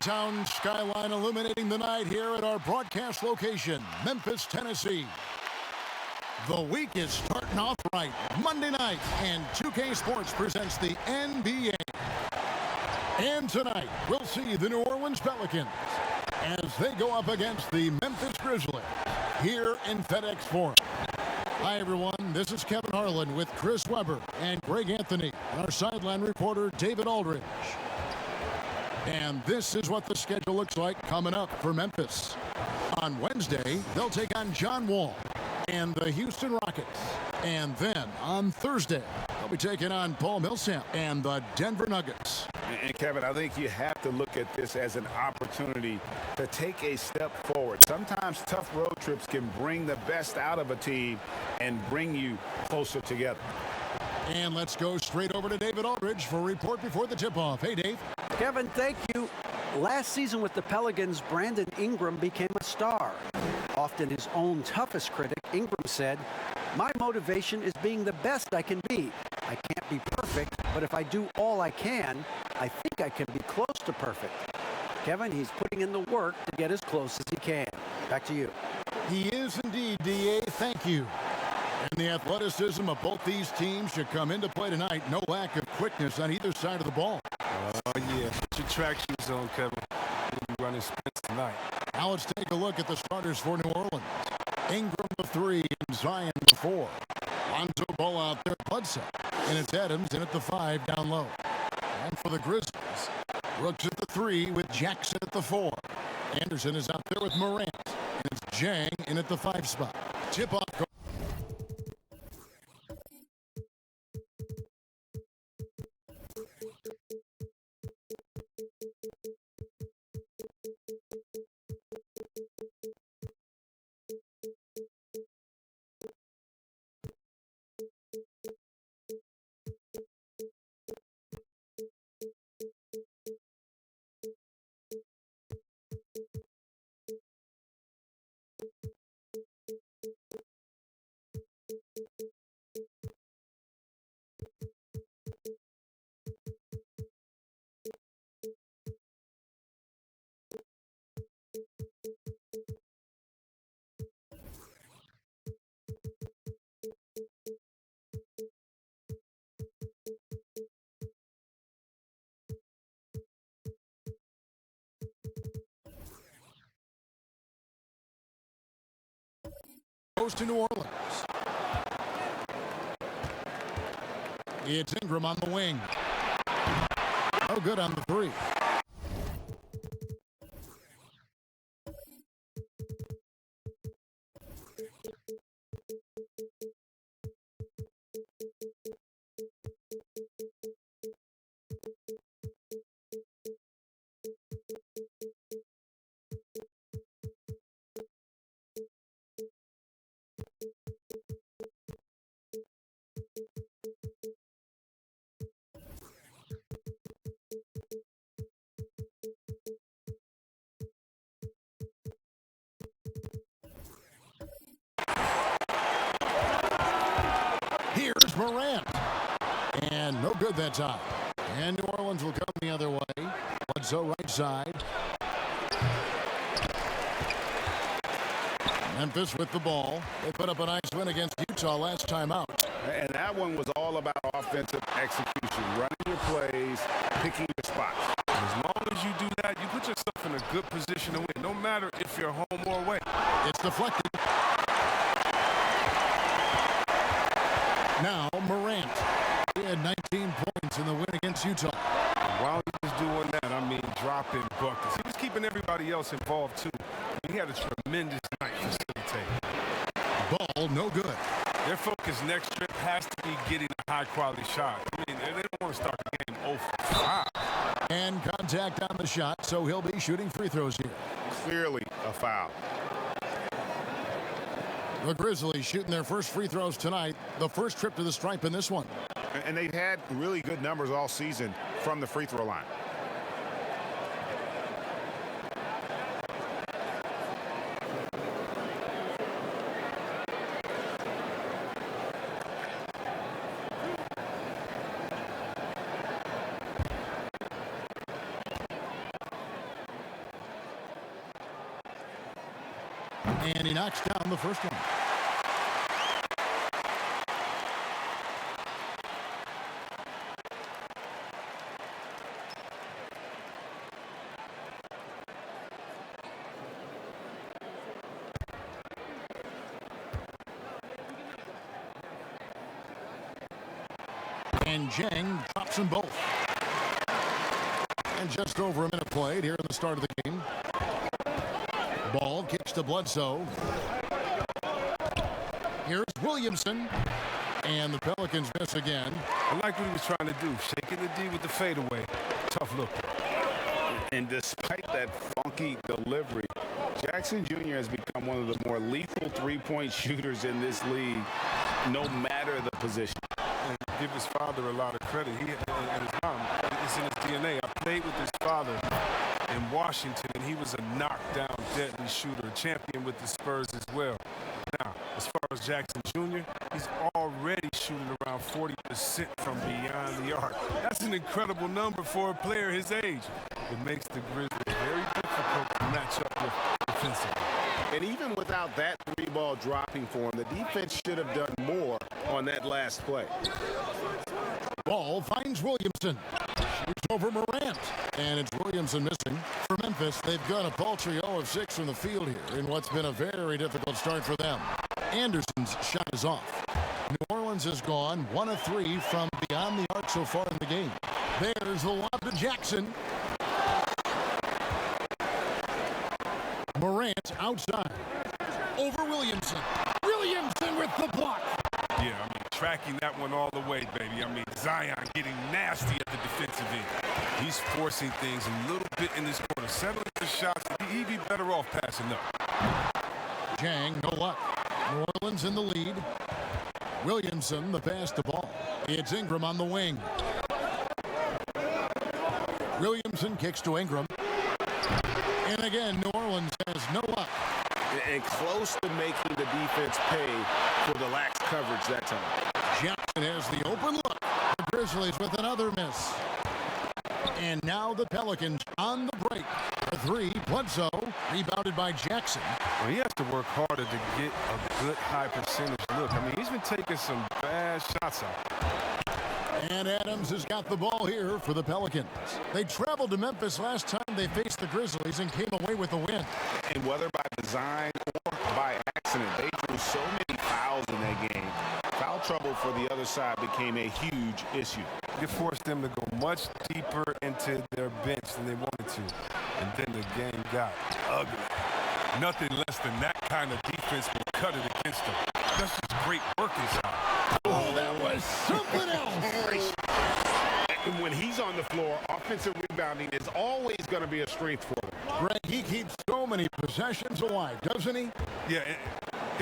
downtown skyline illuminating the night here at our broadcast location, Memphis, Tennessee. The week is starting off right. Monday night, and 2K Sports presents the NBA. And tonight, we'll see the New Orleans Pelicans as they go up against the Memphis Grizzlies here in FedEx Forum. Hi, everyone. This is Kevin Harlan with Chris Webber and Greg Anthony, and our sideline reporter, David Aldridge. And this is what the schedule looks like coming up for Memphis. On Wednesday, they'll take on John Wall and the Houston Rockets. And then on Thursday, they'll be taking on Paul Millsap and the Denver Nuggets. And Kevin, I think you have to look at this as an opportunity to take a step forward. Sometimes tough road trips can bring the best out of a team and bring you closer together. And let's go straight over to David Aldridge for a report before the tip-off. Hey, Dave. Kevin, thank you. Last season with the Pelicans, Brandon Ingram became a star. Often his own toughest critic, Ingram said, "My motivation is being the best I can be. I can't be perfect, but if I do all I can, I think I can be close to perfect." Kevin, he's putting in the work to get as close as he can. Back to you. He is indeed, D.A. Thank you. And the athleticism of both these teams should come into play tonight. No lack of quickness on either side of the ball. Oh, yeah. Put your track shoes on, Kevin. We'll be running sprints tonight. Now let's take a look at the starters for New Orleans. Ingram the 3 and Zion the 4. Lonzo Ball out there, Bledsoe. And it's Adams in at the 5 down low. And for the Grizzlies, Brooks at the 3 with Jackson at the 4. Anderson is out there with Morant. And it's Jang in at the 5 spot. Tip-off. Goes to New Orleans. It's Ingram on the wing. Oh, good on the 3. Here's Morant. And no good that time. And New Orleans will come the other way. Bledsoe right side. Memphis with the ball. They put up a nice win against Utah last time out. And that one was all about offensive execution, running your plays, picking your spots. As long as you do that, you put yourself in a good position to win, no matter if you're home or away. It's deflected. Now Morant. He had 19 points in the win against Utah. And while he was doing that, I mean, dropping buckets. He was keeping everybody else involved, too. He had a tremendous night facilitating. Ball no good. Their focus next trip has to be getting a high-quality shot. I mean, they don't want to start the game 0 for 5. And contact on the shot, so he'll be shooting free throws here. Clearly a foul. The Grizzlies shooting their first free throws tonight. The first trip to the stripe in this one. And they've had really good numbers all season from the free throw line. And he knocks down the first one. And Jang drops them both. And just over a minute played here in the start of the game. Ball kicks to Bledsoe. Here's Williamson. And the Pelicans miss again. I like what he was trying to do. Shaking the D with the fadeaway. Tough look. And despite that funky delivery, Jackson Jr. has become one of the more lethal three-point shooters in this league, no matter the position. And give his father a lot of credit. He and his mom. It's in his DNA. I played with his father in Washington, and he was a knockdown, deadly shooter, a champion with the Spurs as well. Now, as far as Jackson Jr., he's already shooting around 40% from beyond the arc. That's an incredible number for a player his age. It makes the Grizzlies very difficult to match up with defensively. And even without that three-ball dropping for him, the defense should have done more on that last play. Ball finds Williamson. Shoots over Morant. And it's Williamson missing. For Memphis, they've got a paltry 0 of 6 from the field here in what's been a very difficult start for them. Anderson's shot is off. New Orleans has gone 1 of 3 from beyond the arc so far in the game. There's the lob to Jackson. Morant outside. Over Williamson. Williamson with the block. Yeah, I mean, tracking that one all the way, baby. I mean, Zion getting nasty at the defensive end. He's forcing things a little bit in this quarter. Settling the shots. He'd be better off passing up. Jang, no luck. New Orleans in the lead. Williamson, the pass to Ball. It's Ingram on the wing. Williamson kicks to Ingram. And again, New Orleans has no luck. And close to making the defense pay for the lax coverage that time. Jackson has the open look. The Grizzlies with another miss. And now the Pelicans on the break. The three, Bledsoe, rebounded by Jackson. Well, he has to work harder to get a good high percentage look. I mean, he's been taking some bad shots out. And Adams has got the ball here for the Pelicans. They traveled to Memphis last time they faced the Grizzlies and came away with a win. And whether by design or by accident, they drew so many fouls in that game. Foul trouble for the other side became a huge issue. It forced them to go much deeper into their bench than they wanted to. And then the game got ugly. Nothing less than that kind of defense will cut it against them. That's just great work inside. Oh, that was something else. And when he's on the floor, offensive rebounding is always going to be a strength for him. Greg, he keeps so many possessions alive, doesn't he? Yeah,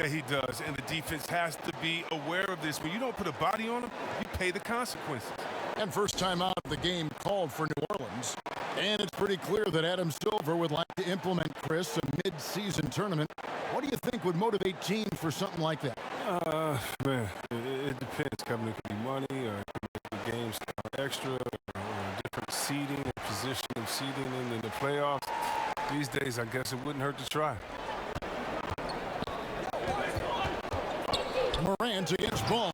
he does. And the defense has to be aware of this. When you don't put a body on him, you pay the consequences. And first time out of the game called for New Orleans. And it's pretty clear that Adam Silver would like to implement, Chris, a mid-season tournament. What do you think would motivate teams for something like that? Man, it depends, Kevin. It could be money, or it could make the games extra, or different seeding and position of seeding in the playoffs. These days, I guess it wouldn't hurt to try. Morant against Ball,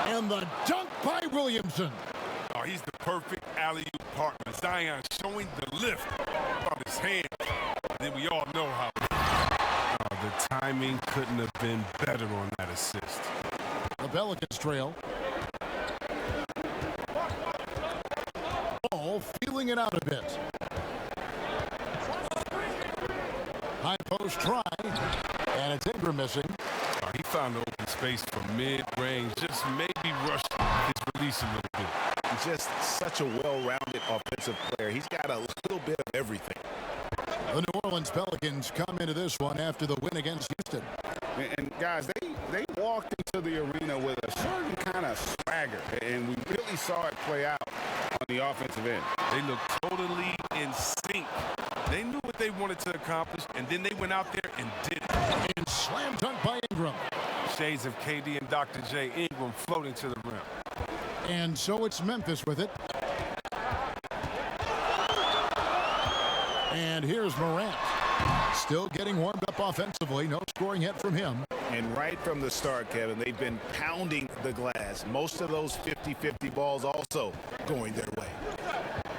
and the dunk by Williamson. Oh, he's the perfect alley-oop partner. Zion showing the lift about his hand. And then we all know how. The timing couldn't have been better on that assist. The Pelicans trail. Ball feeling it out a bit. High post try, and it's Ingram missing. He found the open space from mid-range, just maybe rushed his release a little bit. He's just such a well-rounded offensive player. He's got a little bit of everything. The New Orleans Pelicans come into this one after the win against Houston. And guys, they walked into the arena with a certain kind of swagger, and we really saw it play out on the offensive end. They looked totally in sync. They knew what they wanted to accomplish, and then they went out there and did it. And slam dunk by Ingram. Shades of KD and Dr. J. Ingram floating to the rim. And so it's Memphis with it. And here's Morant. Still getting warmed up offensively. No scoring yet from him. And right from the start, Kevin, they've been pounding the glass. Most of those 50-50 balls also going their way.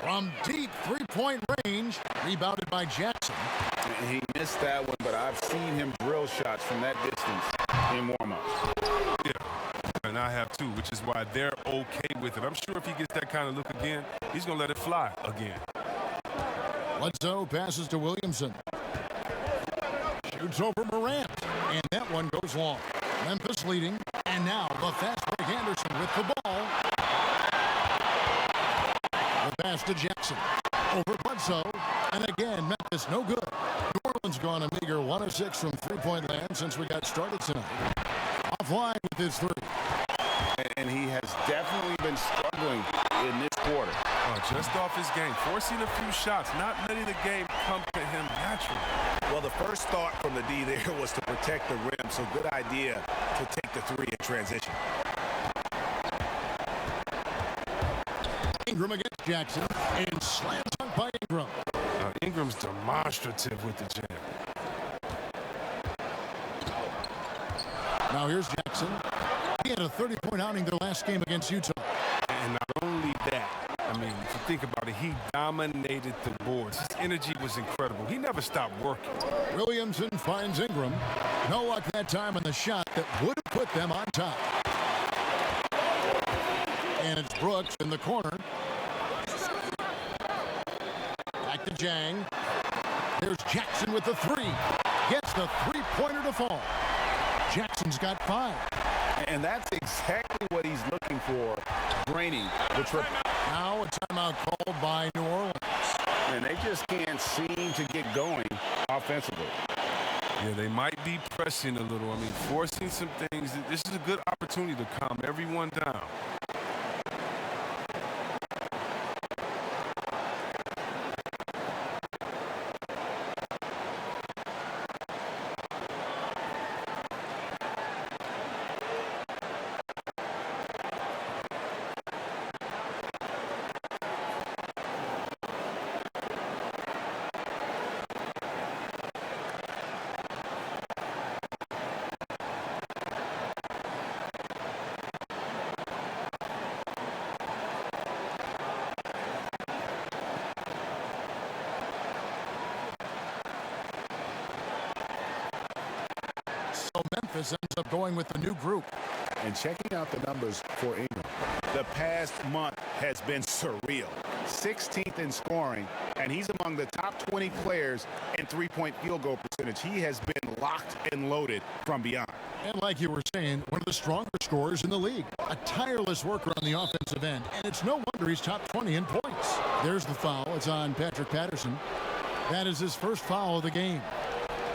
From deep three-point range, rebounded by Jackson. And he missed that one, but I've seen him drill shots from that distance in warm-ups. Yeah, and I have too, which is why they're okay with it. I'm sure if he gets that kind of look again, he's going to let it fly again. Bledsoe passes to Williamson. Shoots over Morant, and that one goes long. Memphis leading, and now the fast break Anderson with the ball. The pass to Jackson. Over Bledsoe, and again, Memphis no good. New Orleans gone a meager 1 of 6 from three-point land since we got started tonight. Offline with his three. And he has definitely been struggling in this quarter. Just off his game, forcing a few shots, not letting the game come to him naturally. Well, the first thought from the D there was to protect the rim, so good idea to take the three in transition. Ingram against Jackson, and slams dunk by Ingram. Ingram's demonstrative with the jam. Now here's Jackson. He had a 30-point outing their last game against Utah. And not only that, I mean, if you think about it, he dominated the boards. His energy was incredible. He never stopped working. Williamson finds Ingram. No luck that time on the shot that would have put them on top. And it's Brooks in the corner. Back to Jang. There's Jackson with the three. Gets the three-pointer to fall. Jackson's got 5. And that's exactly what he's looking for, draining the triple. Now a timeout called by New Orleans. And they just can't seem to get going offensively. Yeah, they might be pressing a little. I mean, forcing some things. This is a good opportunity to calm everyone down. So Memphis ends up going with the new group. And checking out the numbers for Ingram, the past month has been surreal. 16th in scoring, and he's among the top 20 players in three-point field goal percentage. He has been locked and loaded from beyond. And like you were saying, one of the stronger scorers in the league. A tireless worker on the offensive end, and it's no wonder he's top 20 in points. There's the foul. It's on Patrick Patterson. That is his first foul of the game.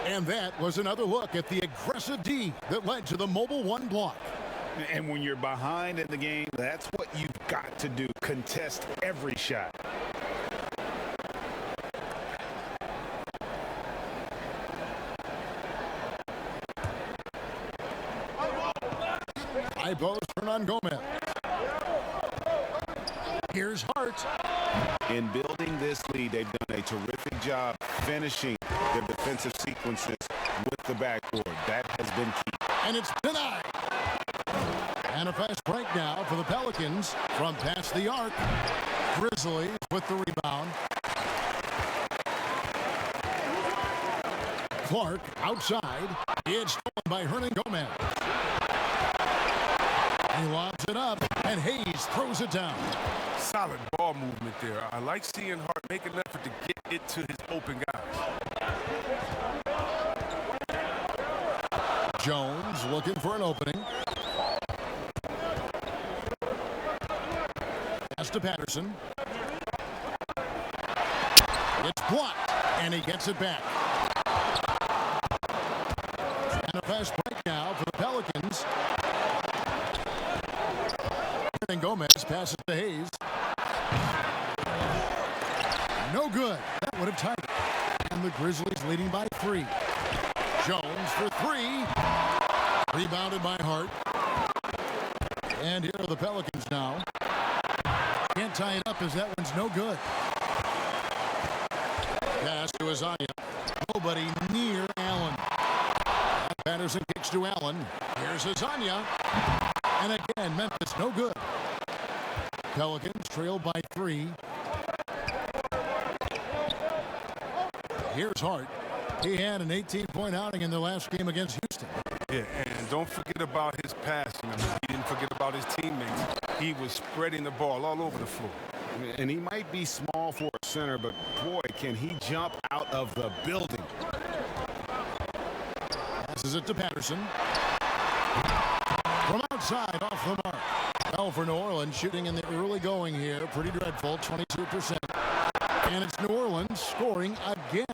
And that was another look at the aggressive D that led to the Mobile 1 block. And when you're behind in the game, that's what you've got to do. Contest every shot. High post for Gomez. Here's Hart. In building this lead, they've done a terrific job finishing their defensive sequences with the backboard. That has been key. And it's denied. And a fast break now for the Pelicans from past the arc. Grizzlies with the rebound. Clark outside. It's stolen by Gomez. He lobs it up, and Hayes throws it down. Solid ball movement there. I like seeing Hart make an effort to get it to his open guys. Jones looking for an opening. Pass to Patterson. It's blocked, and he gets it back. And a fast break now for the Pelicans. And Gomez passes to Hayes. No good. That would have tied it. And the Grizzlies leading by 3. Jones for 3. Rebounded by Hart. And here are the Pelicans now. Can't tie it up as that one's no good. Pass to Isaiah. Nobody near Allen. Patterson kicks to Allen. Here's Azania. And again, Memphis no good. Pelicans trail by 3. Here's Hart. He had an 18-point outing in their last game against Houston. Yeah, and don't forget about his passing. I mean, he didn't forget about his teammates. He was spreading the ball all over the floor. And he might be small for a center, but boy, can he jump out of the building. Passes it to Patterson. From outside, off the mark. Well, for New Orleans, shooting in the early going here, pretty dreadful, 22%. And it's New Orleans scoring again.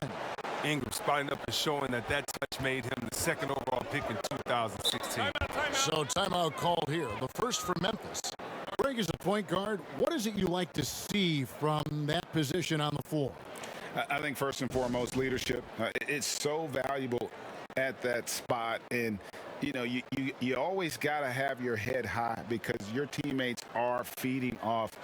Ingram spotting up and showing that touch made him the second overall pick in 2016. So timeout called here. The first for Memphis. Greg is a point guard. What is it you like to see from that position on the floor? I think first and foremost, leadership. It's so valuable at that spot. And, you know, you always got to have your head high because your teammates are feeding off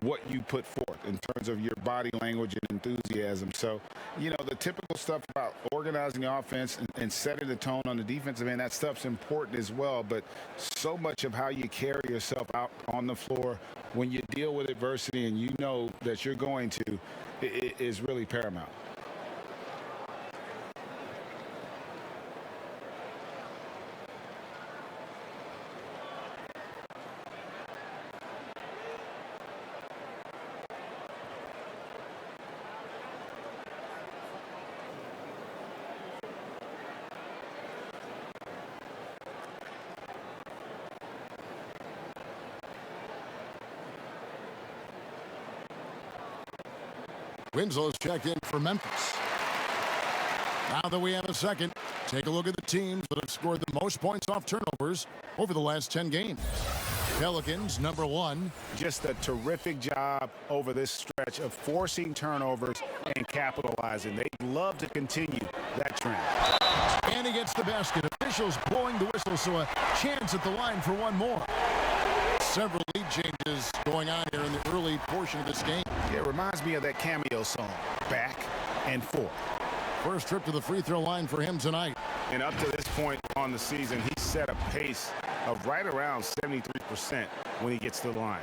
what you put forth in terms of your body language and enthusiasm. So, you know, the typical stuff about organizing the offense and setting the tone on the defensive end, that stuff's important as well. But so much of how you carry yourself out on the floor when you deal with adversity and you know that you're going to is really paramount. Winslow's checked in for Memphis. Now that we have a second, take a look at the teams that have scored the most points off turnovers over the last 10 games. Pelicans, number 1. Just a terrific job over this stretch of forcing turnovers and capitalizing. They'd love to continue that trend. And he gets the basket. Officials blowing the whistle, so a chance at the line for one more. Several lead changes going on here in the early portion of this game. Yeah, it reminds me of that cameo song, Back and Forth. First trip to the free throw line for him tonight. And up to this point on the season, he's set a pace of right around 73% when he gets to the line.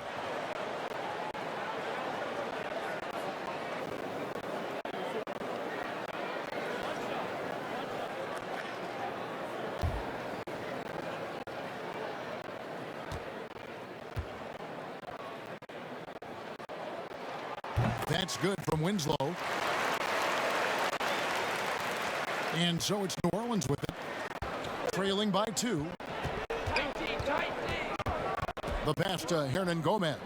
That's good from Winslow. And so it's New Orleans with it. Trailing by 2. The pass to Hernan Gomez.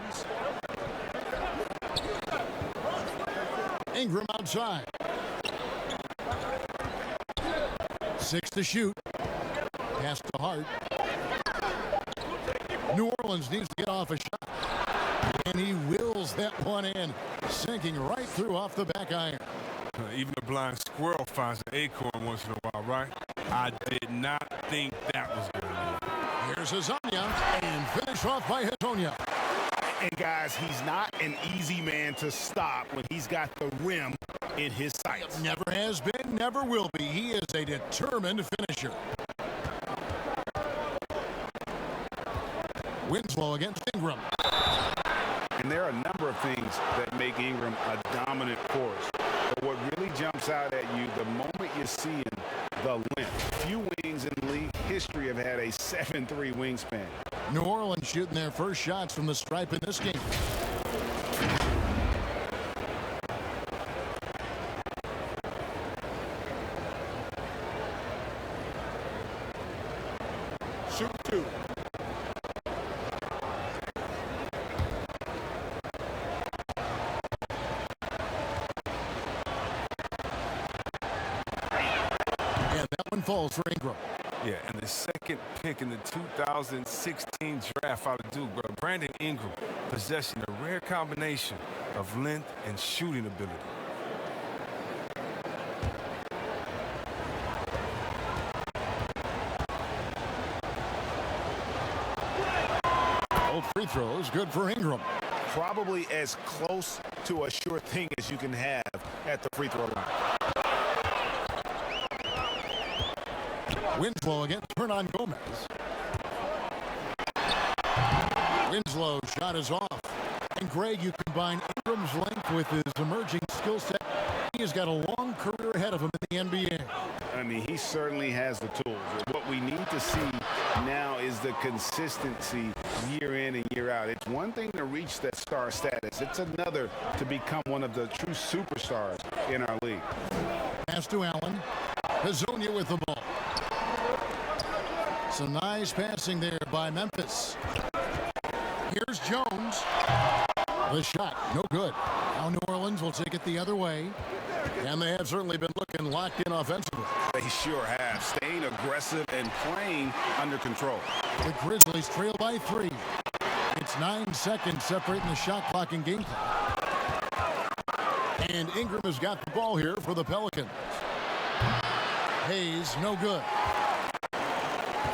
Ingram outside. 6 to shoot. Pass to Hart. New Orleans needs to get off a shot. And he wills that one in, sinking right through off the back iron. Even a blind squirrel finds an acorn once in a while, right? I did not think that was going to be. Here's Azania, and finish off by Hitonia. And guys, he's not an easy man to stop when he's got the rim in his sights. Never has been, never will be. He is a determined finisher. Winslow against Ingram. And there are a number of things that make Ingram a dominant force. But what really jumps out at you the moment you see him, the length. Few wings in league history have had a 7'3" wingspan. New Orleans shooting their first shots from the stripe in this game. Shoot 2. Falls for Ingram. Yeah, and the second pick in the 2016 draft out of Duke, bro. Brandon Ingram possessing a rare combination of length and shooting ability. Both free throws good for Ingram. Probably as close to a sure thing as you can have at the free throw line. Winslow against Hernan Gomez. Winslow shot is off. And Greg, you combine Ingram's length with his emerging skill set. He has got a long career ahead of him in the NBA. I mean, he certainly has the tools. What we need to see now is the consistency year in and year out. It's one thing to reach that star status. It's another to become one of the true superstars in our league. Pass to Allen. Hazonia with the ball. Some nice passing there by Memphis. Here's Jones. The shot, no good. Now New Orleans will take it the other way. And they have certainly been looking locked in offensively. They sure have. Staying aggressive and playing under control. The Grizzlies trail by 3. It's 9 seconds separating the shot clock and game time. And Ingram has got the ball here for the Pelicans. Hayes, no good.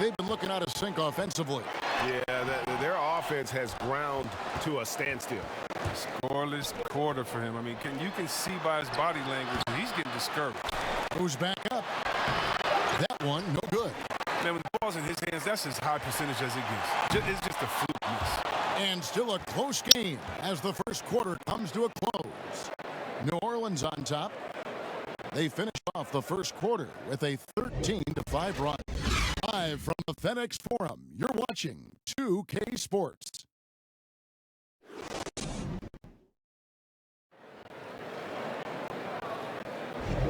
They've been looking out of sync offensively. Yeah, their offense has ground to a standstill. Scoreless quarter for him. I mean, you can see by his body language that he's getting discouraged. Goes back up. That one, no good. Man, when the ball's in his hands, that's as high percentage as it gets. It's just a fluke miss. And still a close game as the first quarter comes to a close. New Orleans on top. They finished off the first quarter with a 13-5 run. Live from the FedEx Forum, you're watching 2K Sports.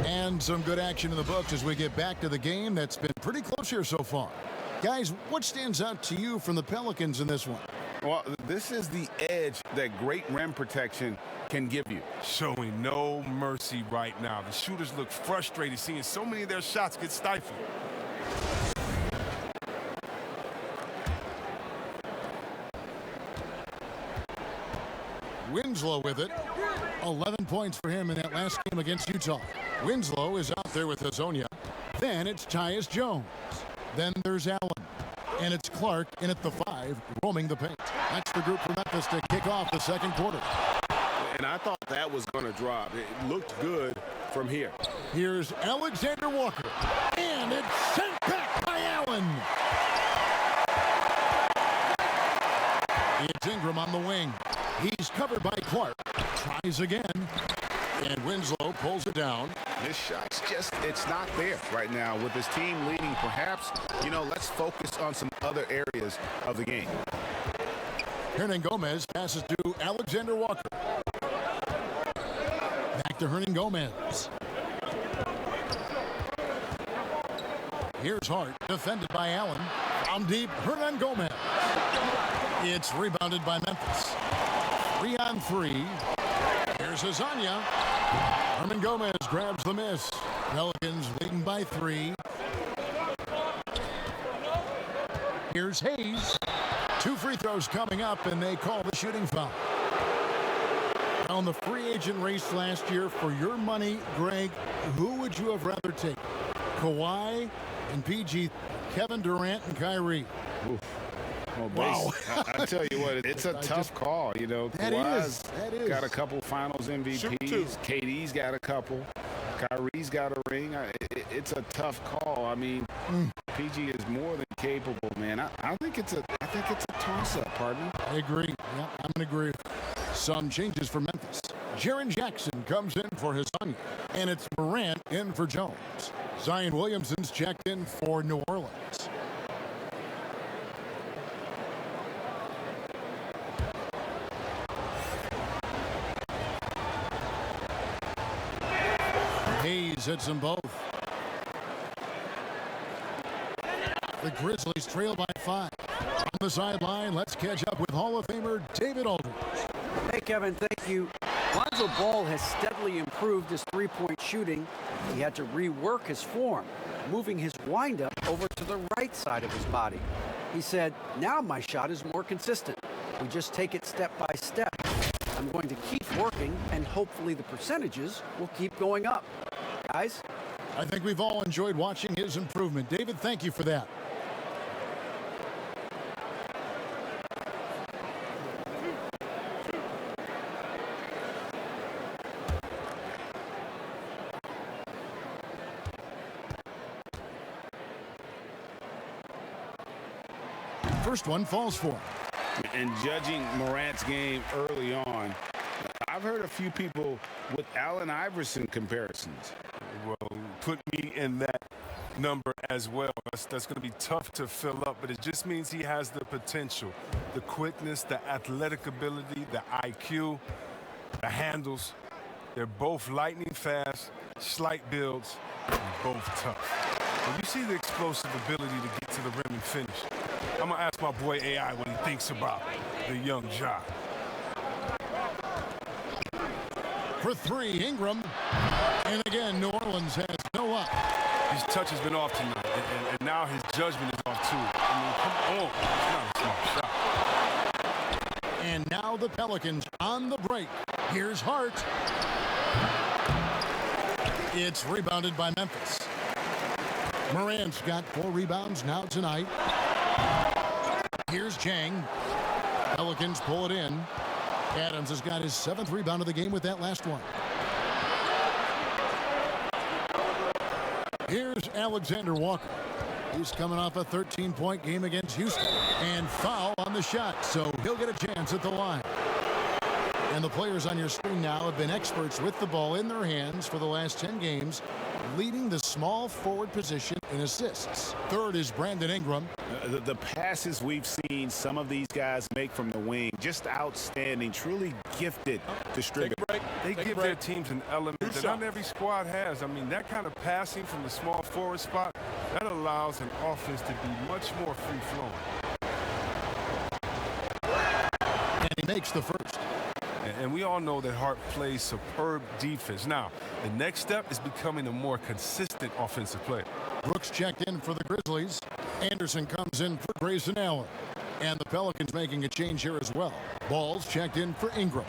And some good action in the books as we get back to the game that's been pretty close here so far. Guys, what stands out to you from the Pelicans in this one? Well, this is the edge that great rim protection can give you. Showing no mercy right now. The shooters look frustrated seeing so many of their shots get stifled. Winslow with it. 11 points for him in that last game against Utah. Winslow is out there with Hazonia. Then it's Tyus Jones. Then there's Allen. And it's Clark in at the 5, roaming the paint. That's the group for Memphis to kick off the second quarter. And I thought that was going to drop. It looked good from here. Here's Alexander Walker. And it's sent back by Allen. It's Ingram on the wing. He's covered by Clark. Tries again. And Winslow pulls it down. This shot's just, it's not there right now. With his team leading, perhaps, let's focus on some other areas of the game. Hernan Gomez passes to Alexander Walker. Back to Hernan Gomez. Here's Hart, defended by Allen. Down deep, Hernan Gomez. It's rebounded by Memphis. 3-on-3. Here's Hazonia. Hernan Gomez grabs the miss. Pelicans leading by 3. Here's Hayes. 2 free throws coming up, and they call the shooting foul. On the free agent race last year, for your money, Greg, who would you have rather taken? Kawhi and PG, Kevin Durant and Kyrie. Oof. Well, wow. I tell you what, it's a tough call. Kawhi's got a couple finals MVPs. KD's got a couple. Kyrie's got a ring. It's a tough call. I mean, PG is more than capable, man. I think it's a toss-up, pardon me. I agree. Yeah, I'm going to agree. Some changes for Memphis. Jaren Jackson comes in for Hazonia, and it's Morant in for Jones. Zion Williamson's checked in for New Orleans. Hayes hits them both. The Grizzlies trail by 5. On the sideline, let's catch up with Hall of Famer David Aldridge. Hey, Kevin, thank you. Lonzo Ball has steadily improved his three-point shooting. He had to rework his form, moving his windup over to the right side of his body. He said, now my shot is more consistent. We just take it step by step. I'm going to keep working, and hopefully the percentages will keep going up. Guys? I think we've all enjoyed watching his improvement. David, thank you for that. First one falls for him. And judging Morant's game early on, I've heard a few people with Allen Iverson comparisons. Well, put me in that number as well. That's going to be tough to fill up, but it just means he has the potential, the quickness, the athletic ability, the IQ, the handles. They're both lightning fast, slight builds, and both tough. When you see the explosive ability to get to the rim and finish, I'm going to ask my boy AI what he thinks about the young Ja. For three, Ingram. And again, New Orleans has no up. His touch has been off tonight, and now his judgment is off too. I mean, come on. It's not a small shot. And now the Pelicans on the break. Here's Hart. It's rebounded by Memphis. Morant's got 4 rebounds now tonight. Here's Chang. Pelicans pull it in. Adams has got his 7th rebound of the game with that last one. Here's Alexander Walker. He's coming off a 13-point game against Houston. And foul on the shot, so he'll get a chance at the line. And the players on your screen now have been experts with the ball in their hands for the last 10 games, leading the small forward position in assists. Third is Brandon Ingram. The passes we've seen some of these guys make from the wing, just outstanding, truly gifted distributors. They give their teams an element that not every squad has. I mean, that kind of passing from the small forward spot, that allows an offense to be much more free-flowing. And he makes the first. And we all know that Hart plays superb defense. Now, the next step is becoming a more consistent offensive player. Brooks checked in for the Grizzlies. Anderson comes in for Grayson Allen. And the Pelicans making a change here as well. Ball's checked in for Ingram.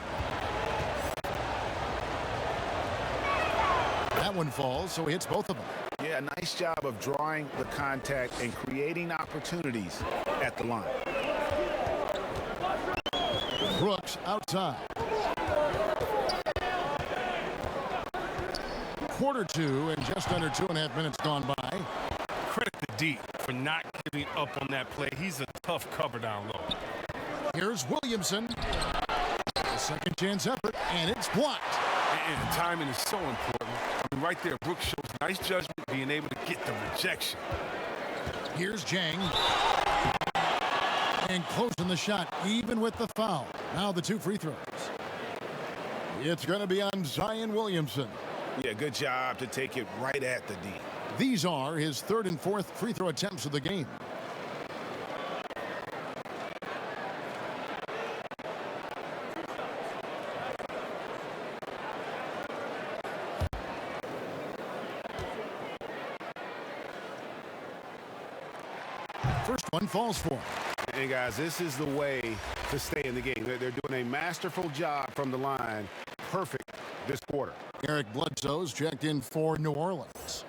That one falls, so he hits both of them. Yeah, nice job of drawing the contact and creating opportunities at the line. Brooks outside. Quarter 2 and just under 2.5 minutes gone by. Credit the D for not giving up on that play. He's a tough cover down low. Here's Williamson. A second chance effort, and it's blocked. And timing is so important. I mean, right there, Brooks shows nice judgment, being able to get the rejection. Here's Jang. And closing the shot, even with the foul. Now the 2 free throws. It's going to be on Zion Williamson. Yeah, good job to take it right at the D. These are his 3rd and 4th free throw attempts of the game. First one falls for him. Hey, guys, this is the way to stay in the game. They're doing a masterful job from the line. Perfect this quarter. Eric Bledsoe's checked in for New Orleans.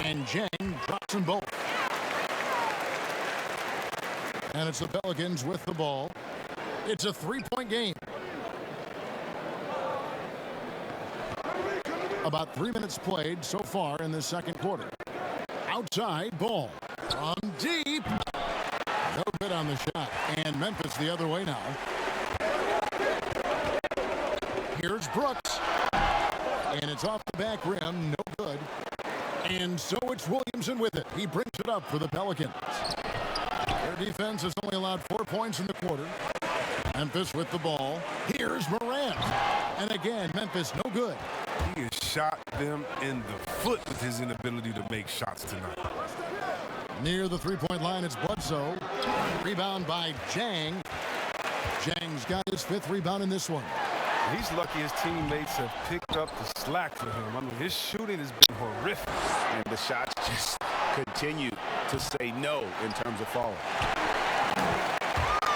And Jang drops them both. And it's the Pelicans with the ball. It's a 3-point game. About 3 minutes played so far in the second quarter. Outside ball. From deep. No good on the shot. And Memphis the other way now. Here's Brooks. And it's off the back rim. No good. And so it's Williamson with it. He brings it up for the Pelicans. Their defense has only allowed 4 points in the quarter. Memphis with the ball. Here's Morant. And again, Memphis no good. He has shot them in the foot with his inability to make shots tonight. Near the 3-point line, it's Bledsoe. Rebound by Jang. Jang's got his 5th rebound in this one. He's lucky his teammates have picked up the slack for him. I mean, his shooting has been horrific. And the shots just continue to say no in terms of falling.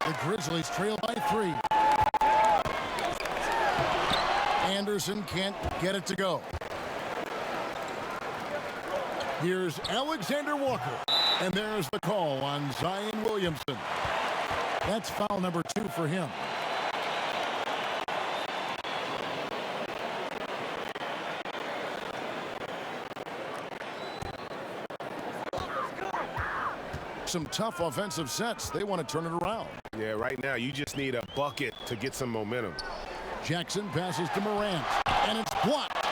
The Grizzlies trail by 3. Anderson can't get it to go. Here's Alexander Walker. And there's the call on Zion Williamson. That's foul number 2 for him. Some tough offensive sets. They want to turn it around. Yeah, right now you just need a bucket to get some momentum. Jackson passes to Morant, and it's blocked.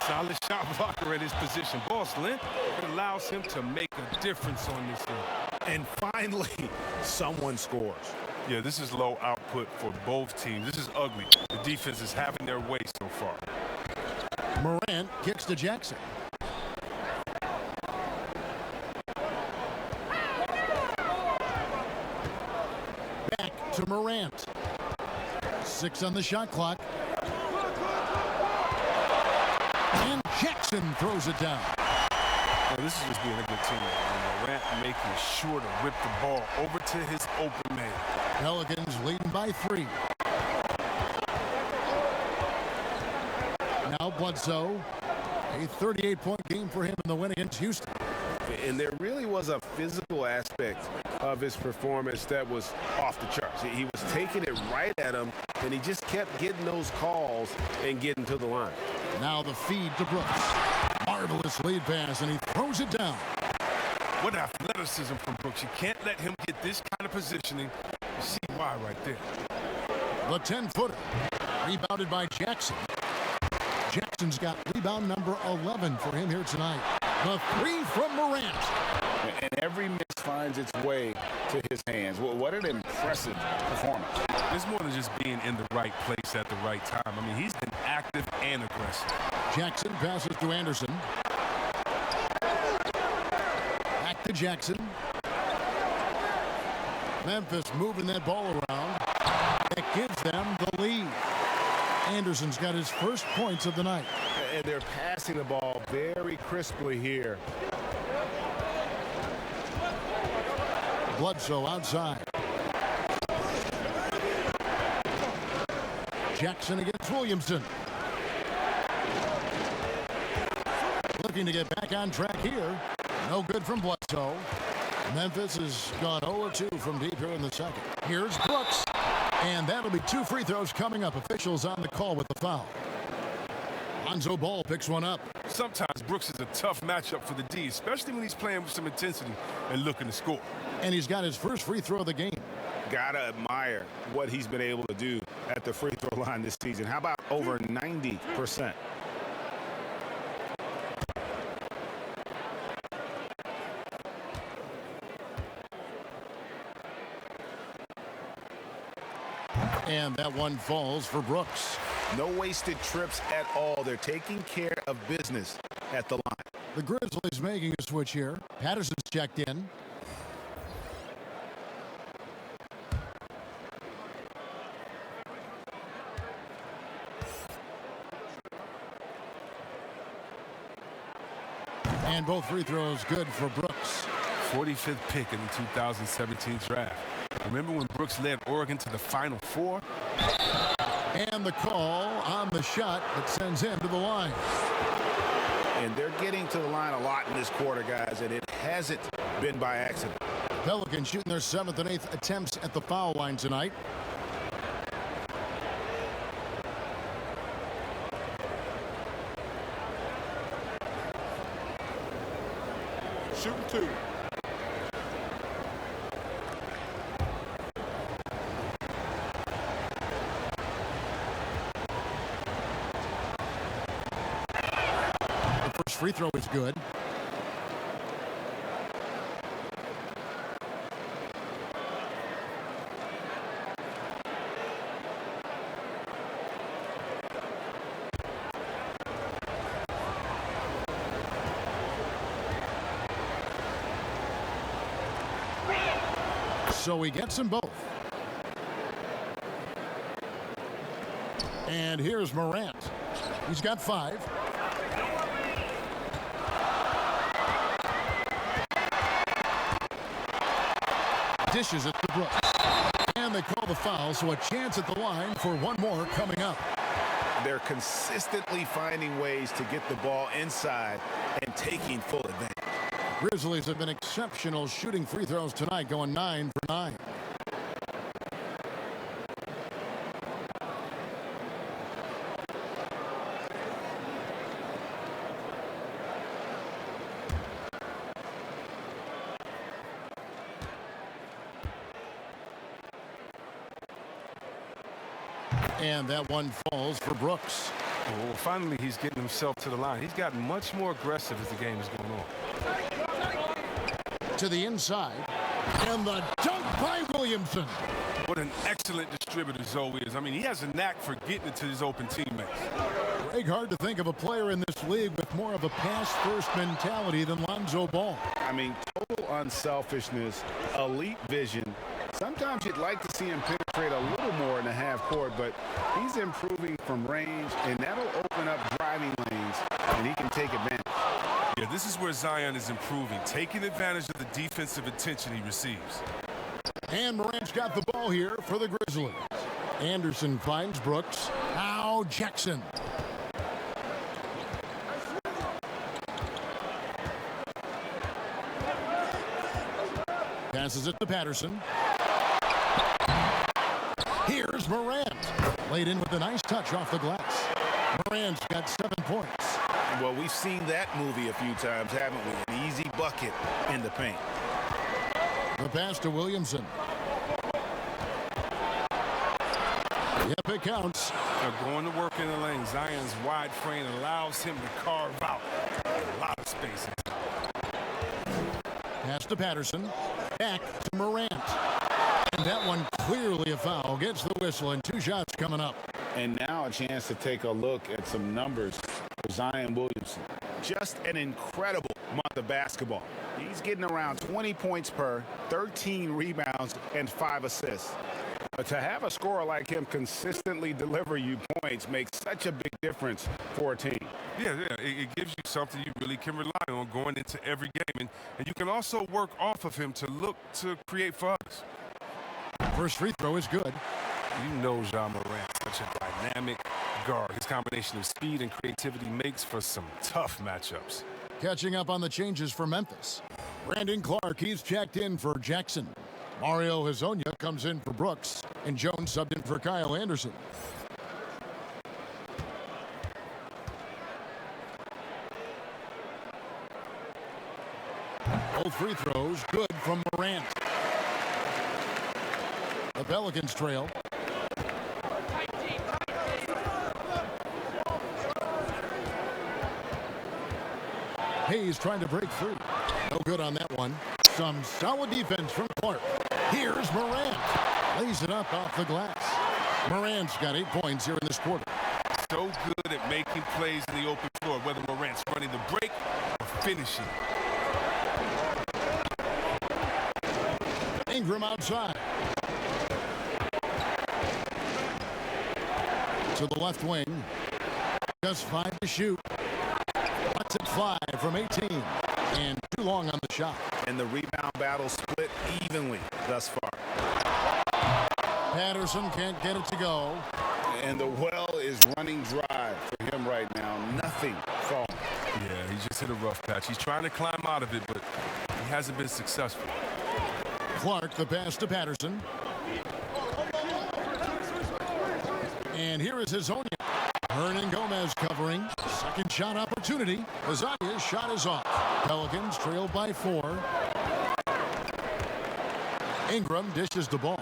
Solid shot blocker at his position. Ball's length, it allows him to make a difference on this end. And finally, someone scores. Yeah, this is low output for both teams. This is ugly. The defense is having their way so far. Morant kicks to Jackson. Back to Morant. 6 on the shot clock. And Jackson throws it down. Now, this is just being a good team. Morant making sure to whip the ball over to his open man. Pelicans leading by 3. Now Bledsoe. A 38-point game for him in the win against Houston. And there really was a physical aspect of his performance that was off the charts. He was taking it right at him, and he just kept getting those calls and getting to the line. Now the feed to Brooks. Marvelous lead pass, and he throws it down. What athleticism from Brooks. You can't let him get this kind of positioning. You see why right there. The 10-footer. Rebounded by Jackson. Jackson's got rebound number 11 for him here tonight. The 3 from Morant. And every miss finds its way to his hands. What an impressive performance. It's more than just being in the right place at the right time. I mean, he's been active and aggressive. Jackson passes to Anderson. Back to Jackson. Memphis moving that ball around. That gives them the lead. Anderson's got his first points of the night. And they're passing the ball very crisply here. Bledsoe outside. Jackson against Williamson. Looking to get back on track here. No good from Bledsoe. Memphis has gone 0-2 from deep here in the second. Here's Brooks. And that'll be 2 free throws coming up. Officials on the call with the foul. Lonzo Ball picks one up. Sometimes Brooks is a tough matchup for the D, especially when he's playing with some intensity and looking to score. And he's got his first free throw of the game. Gotta admire what he's been able to do at the free throw line this season. How about over 90%? And that one falls for Brooks. No wasted trips at all. They're taking care of business at the line. The Grizzlies making a switch here. Patterson's checked in. And both free throws good for Brooks. 45th pick in the 2017 draft. Remember when Brooks led Oregon to the Final Four? And the call on the shot that sends him to the line. And they're getting to the line a lot in this quarter, guys, and it hasn't been by accident. Pelicans shooting their 7th and 8th attempts at the foul line tonight. Shooting 2. Free throw is good. So he gets them both. And here's Morant. He's got 5. Dishes it to Brooks. And they call the foul, so a chance at the line for one more coming up. They're consistently finding ways to get the ball inside and taking full advantage. Grizzlies have been exceptional shooting free throws tonight, going 9 for 9. And that one falls for Brooks. Well, finally, he's getting himself to the line. He's gotten much more aggressive as the game is going on. To the inside. And the dunk by Williamson. What an excellent distributor Zoe is. I mean, he has a knack for getting it to his open teammates. Greg, hard to think of a player in this league with more of a pass-first mentality than Lonzo Ball. I mean, total unselfishness, elite vision. Sometimes you'd like to see him penetrate a little more in the half court, but he's improving from range, and that'll open up driving lanes, and he can take advantage. Yeah, this is where Zion is improving, taking advantage of the defensive attention he receives. And Morant's got the ball here for the Grizzlies. Anderson finds Brooks. Now Jackson. Passes it to Patterson. Here's Morant. Laid in with a nice touch off the glass. Morant's got 7 points. Well, we've seen that movie a few times, haven't we? An easy bucket in the paint. The pass to Williamson. Yep, it counts. They're going to work in the lane. Zion's wide frame allows him to carve out a lot of spaces. Pass to Patterson. Back to Morant. And that one clearly a foul. Gets the whistle and 2 shots coming up. And now a chance to take a look at some numbers for Zion Williamson. Just an incredible month of basketball. He's getting around 20 points per, 13 rebounds, and 5 assists. But to have a scorer like him consistently deliver you points makes such a big difference for a team. Yeah, it gives you something you really can rely on going into every game. And you can also work off of him to look to create for others. First free throw is good. You know Ja Morant, such a dynamic guard. His combination of speed and creativity makes for some tough matchups. Catching up on the changes for Memphis. Brandon Clark, he's checked in for Jackson. Mario Hezonja comes in for Brooks. And Jones subbed in for Kyle Anderson. Both free throws good from Morant. The Pelicans trail. Hayes trying to break free. No good on that one. Some solid defense from Clark. Here's Morant. Lays it up off the glass. Morant's got 8 points here in this quarter. So good at making plays in the open floor, whether Morant's running the break or finishing. Ingram outside. To the left wing. Just 5 to shoot. Lets it fly from 18. And too long on the shot. And the rebound battle split evenly thus far. Patterson can't get it to go. And the well is running dry for him right now. Nothing falling. Yeah, he just hit a rough patch. He's trying to climb out of it, but he hasn't been successful. Clark, the pass to Patterson. And here is Hezonja. Hernan Gomez covering. Second shot opportunity. Hezonja's shot is off. Pelicans trailed by 4. Ingram dishes the ball.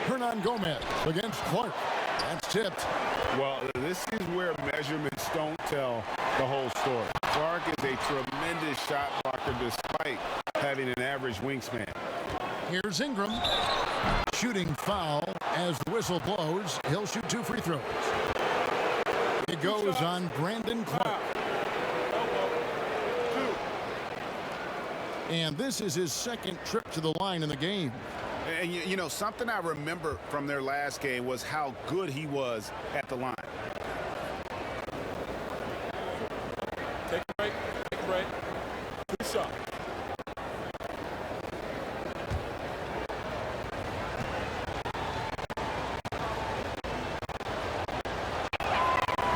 Hernan Gomez against Clark. That's tipped. Well, this is where measurements don't tell the whole story. Clark is a tremendous shot blocker despite having an average wingspan. Here's Ingram. Shooting foul as the whistle blows. He'll shoot 2 free throws. It goes on Brandon Clark. And this is his second trip to the line in the game. And you know, something I remember from their last game was how good he was at the line. Take a break. Take a break. 2 shots.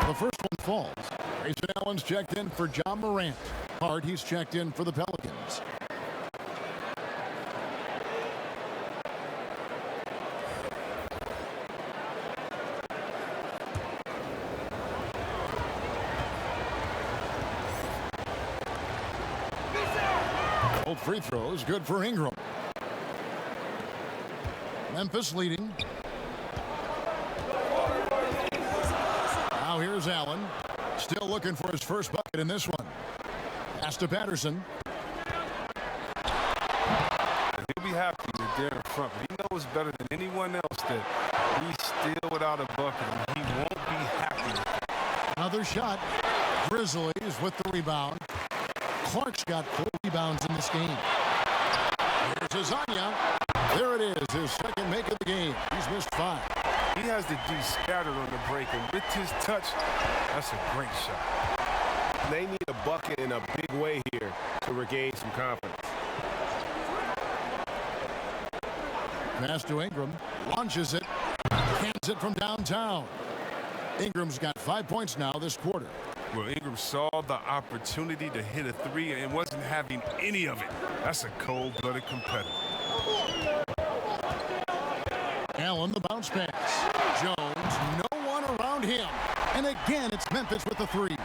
The first one falls. Grayson Allen's checked in for Ja Morant. Hart, he's checked in for the Pelicans. Both free throws good for Ingram. Memphis leading. Now here's Allen. Still looking for his first bucket in this one. Pass to Patterson. He'll be happy that they're in front, but he knows better than anyone else that he's still without a bucket, and he won't be happy with it. Another shot. Grizzlies with the rebound. Clark's got 4 rebounds in this game. Here's Azania. There it is, his second make of the game. He's missed 5. He has the D scattered on the break, and with his touch, that's a great shot. They need a bucket in a big way here to regain some confidence. Pass to Ingram. Launches it. Hands it from downtown. Ingram's got 5 points now this quarter. Well, Ingram saw the opportunity to hit a 3 and wasn't having any of it. That's a cold-blooded competitor. Allen, the bounce pass. Jones, no one around him. And again, it's Memphis with the 3.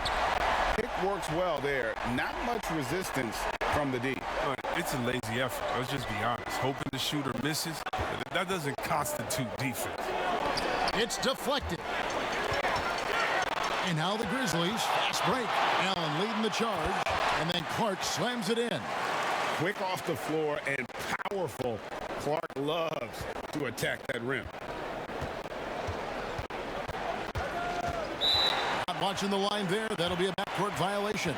Pick works well there. Not much resistance from the D. It's a lazy effort. Let's just be honest. Hoping the shooter misses, that doesn't constitute defense. It's deflected. And now the Grizzlies, fast break. Allen leading the charge, and then Clark slams it in. Quick off the floor and powerful. Clark loves to attack that rim. Not watching the line there. That'll be a backcourt violation.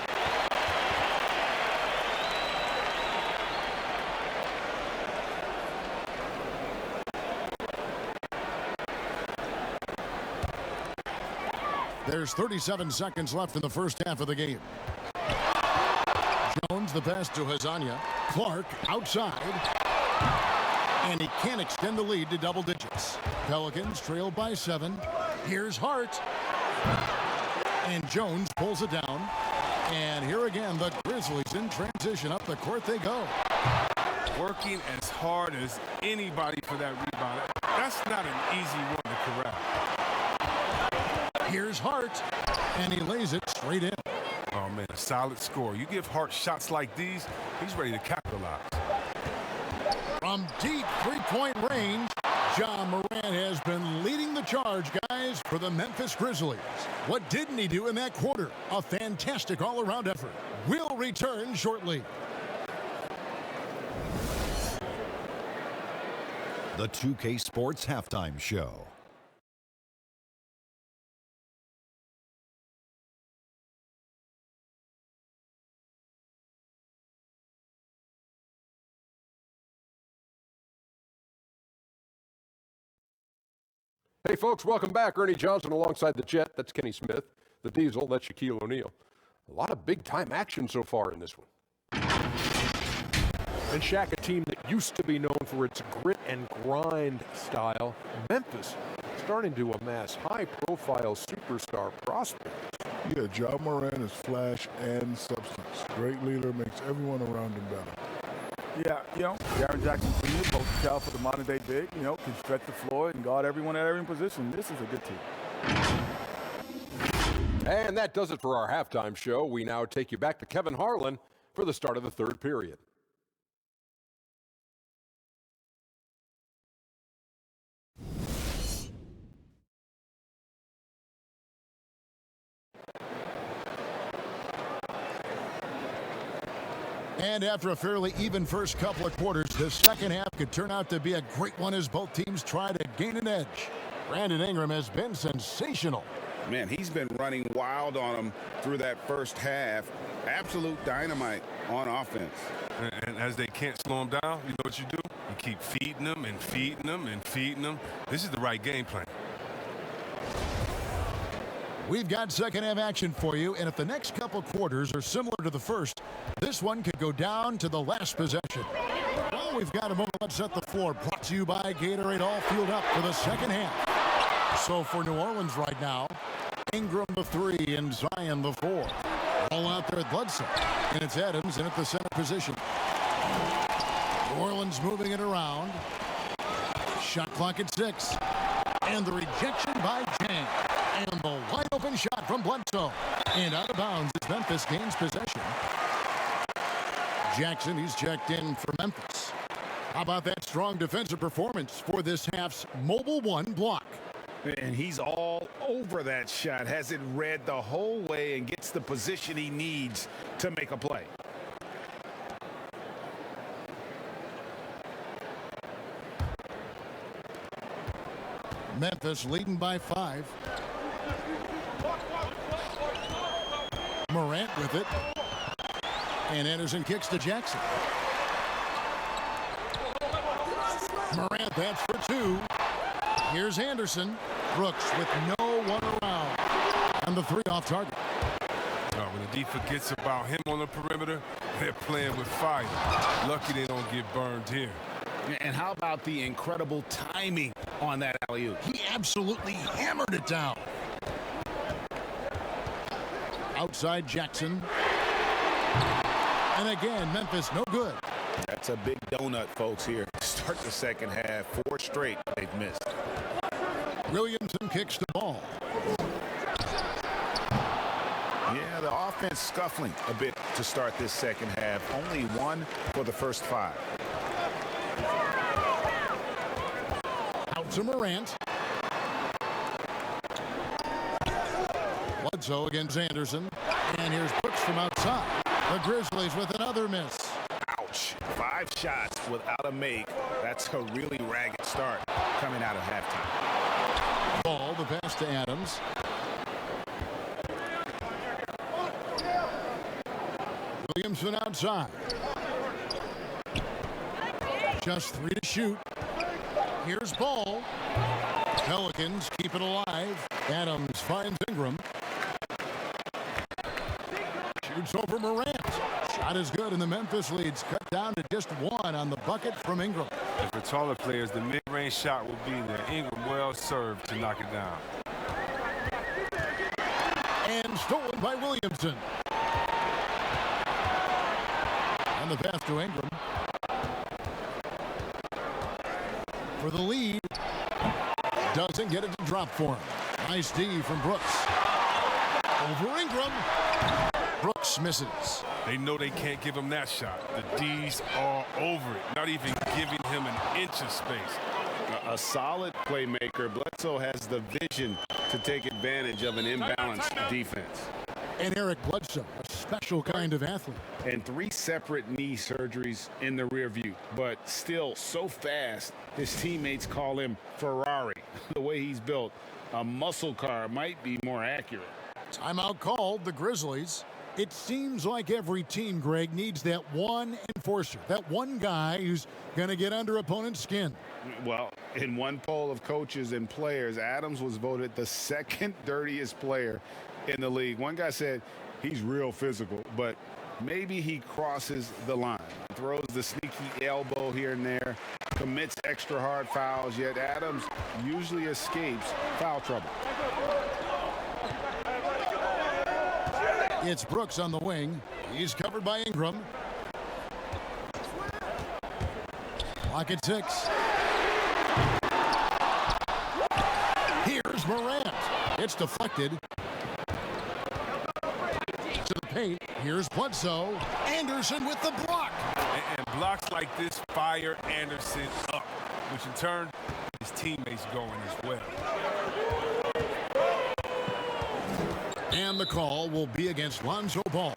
There's 37 seconds left in the first half of the game. Jones, the pass to Azania. Clark outside. And he can't extend the lead to double digits. Pelicans trail by 7. Here's Hart. And Jones pulls it down. And here again, the Grizzlies in transition. Up the court they go. Working as hard as anybody for that rebound. That's not an easy one to corral. Here's Hart, and he lays it straight in. Oh, man, a solid score. You give Hart shots like these, he's ready to capitalize. From deep three-point range, John Morant has been leading the charge, guys, for the Memphis Grizzlies. What didn't he do in that quarter? A fantastic all-around effort. We'll return shortly. The 2K Sports Halftime Show. Hey, folks, welcome back. Ernie Johnson alongside the Jet. That's Kenny Smith. The Diesel, that's Shaquille O'Neal. A lot of big-time action so far in this one. And Shaq, a team that used to be known for its grit and grind style, Memphis, starting to amass high-profile superstar prospects. Yeah, John Morant is flash and substance. Great leader, makes everyone around him better. Yeah, Jaren Jackson Jr., poster child for the modern-day big, can stretch the floor and guard everyone at every position. This is a good team. And that does it for our halftime show. We now take you back to Kevin Harlan for the start of the third period. And after a fairly even first couple of quarters, the second half could turn out to be a great one as both teams try to gain an edge. Brandon Ingram has been sensational. Man, he's been running wild on them through that first half. Absolute dynamite on offense. And as they can't slow him down, you know what you do? You keep feeding them and feeding them and feeding them. This is the right game plan. We've got second half action for you, and if the next couple quarters are similar to the first, this one could go down to the last possession. Well, we've got a moment. Let's set the floor. Brought to you by Gatorade, all fueled up for the second half. So for New Orleans right now, Ingram the 3 and Zion the 4. All out there at Bledsoe, and it's Adams in at the center position. New Orleans moving it around. Shot clock at 6. And the rejection by Chang. And the wide open shot from Bledsoe. And out of bounds as Memphis gains possession. Jackson, he's checked in for Memphis. How about that strong defensive performance for this half's Mobile One block? And he's all over that shot, has it read the whole way and gets the position he needs to make a play. Memphis leading by 5. Morant with it. And Anderson kicks to Jackson. Morant, that's for 2. Here's Anderson. Brooks with no one around. And the 3 off target. When the defense forgets about him on the perimeter, they're playing with fire. Lucky they don't get burned here. And how about the incredible timing on that alley-oop? He absolutely hammered it down. Outside Jackson. And again, Memphis no good. That's a big donut, folks, here. Start the second half. 4 straight they've missed. Williamson kicks the ball. Yeah, the offense scuffling a bit to start this second half. Only 1 for the first 5. Out to Morant. Bledsoe against Anderson. And here's Brooks from outside. The Grizzlies with another miss. Ouch. 5 shots without a make. That's a really ragged start coming out of halftime. Ball, the pass to Adams. Williamson outside. Just 3 to shoot. Here's Ball. Pelicans keep it alive. Adams finds Ingram. Shoots over Morant. Shot is good, and the Memphis leads cut down to just 1 on the bucket from Ingram. And for taller players, the mid-range shot will be there. Ingram well served to knock it down. And stolen by Williamson. And the pass to Ingram. For the lead. Doesn't get it to drop for him. Nice D from Brooks. Over Ingram. Brooks misses. They know they can't give him that shot. The D's are over it, not even giving him an inch of space. A solid playmaker. Bledsoe has the vision to take advantage of an imbalanced defense. And Eric Bledsoe, a special kind of athlete. And 3 separate knee surgeries in the rear view, but still so fast, his teammates call him Ferrari. The way he's built, a muscle car might be more accurate. Timeout called, the Grizzlies. It seems like every team, Greg, needs that one enforcer, that one guy who's going to get under opponent's skin. Well, in one poll of coaches and players, Adams was voted the 2nd dirtiest player in the league. One guy said he's real physical, but maybe he crosses the line, throws the sneaky elbow here and there, commits extra hard fouls, yet Adams usually escapes foul trouble. It's Brooks on the wing. He's covered by Ingram. Clock at 6. Here's Morant. It's deflected. To the paint. Here's Bledsoe. Anderson with the block. And blocks like this fire Anderson up, which in turn, his teammates going as well. And the call will be against Lonzo Ball.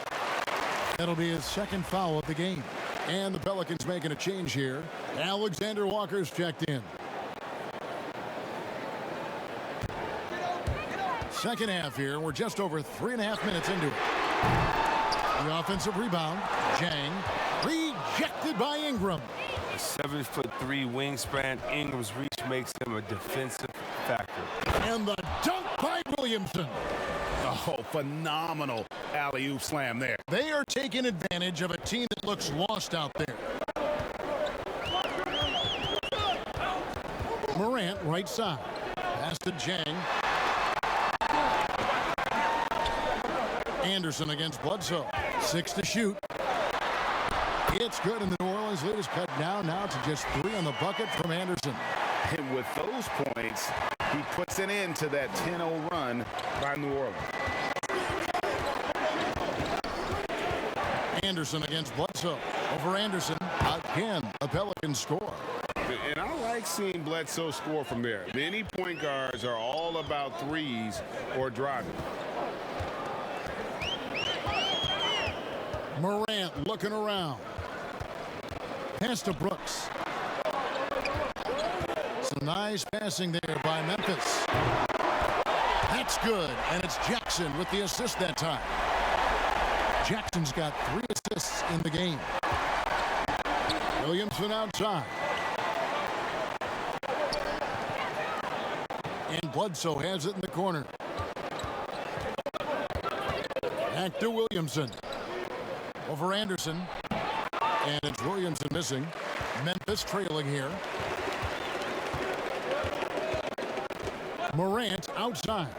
That'll be his 2nd foul of the game. And the Pelicans making a change here. Alexander Walker's checked in. Second half here. We're just over 3.5 minutes into it. The offensive rebound. Jang. Rejected by Ingram. A 7'3" wingspan. Ingram's reach makes him a defensive factor. And the dunk by Williamson. Oh, phenomenal alley-oop slam there. They are taking advantage of a team that looks lost out there. Morant, right side. Pass to Jang. Anderson against Bledsoe. 6 to shoot. It's good, and the New Orleans lead is cut down now to just 3 on the bucket from Anderson. And with those points, he puts an end to that 10-0 run by New Orleans. Anderson against Bledsoe. Over Anderson. Again, the Pelicans score. And I like seeing Bledsoe score from there. Many point guards are all about threes or driving. Morant looking around. Pass to Brooks. Some nice passing there by Memphis. That's good, and it's Jackson with the assist that time. Jackson's got 3 assists in the game. Williamson outside. And Bledsoe has it in the corner. Back to Williamson. Over Anderson. And it's Williamson missing. Memphis trailing here. Morant outside.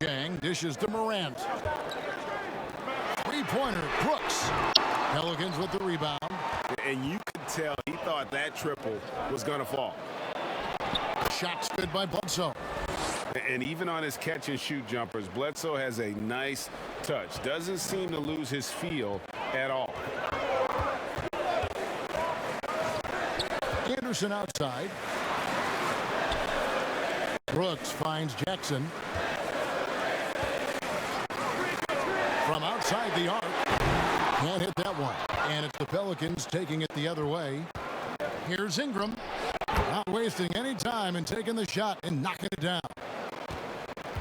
Jang dishes to Morant. Three-pointer, Brooks. Pelicans with the rebound. And you could tell he thought that triple was going to fall. Shot's good by Bledsoe. And even on his catch-and-shoot jumpers, Bledsoe has a nice touch. Doesn't seem to lose his feel at all. Anderson outside. Brooks finds Jackson. From outside the arc. Can't hit that one. And it's the Pelicans taking it the other way. Here's Ingram. Not wasting any time and taking the shot and knocking it down.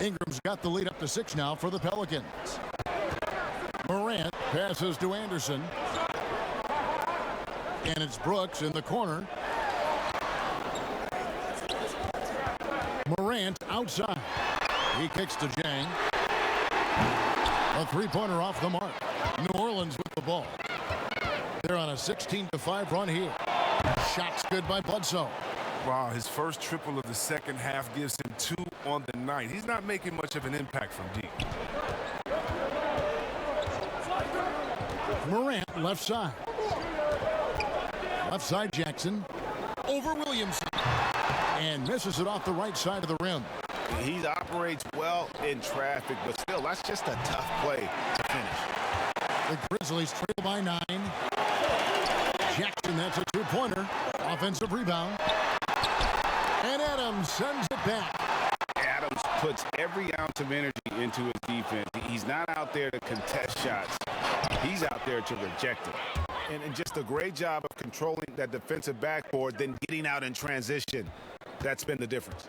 Ingram's got the lead up to 6 now for the Pelicans. Morant passes to Anderson. And it's Brooks in the corner. Morant outside. He kicks to Jang. A three-pointer off the mark. New Orleans with the ball. They're on a 16-5 run here. Shot's good by Bledsoe. Wow, his first triple of the second half gives him 2 on the night. He's not making much of an impact from deep. Morant left side. Left side Jackson. Over Williamson. And misses it off the right side of the rim. He operates well in traffic, but still, that's just a tough play to finish. The Grizzlies trail by 9. Jackson, that's a two-pointer. Offensive rebound. And Adams sends it back. Adams puts every ounce of energy into his defense. He's not out there to contest shots. He's out there to reject it. And just a great job of controlling that defensive backboard, then getting out in transition. That's been the difference.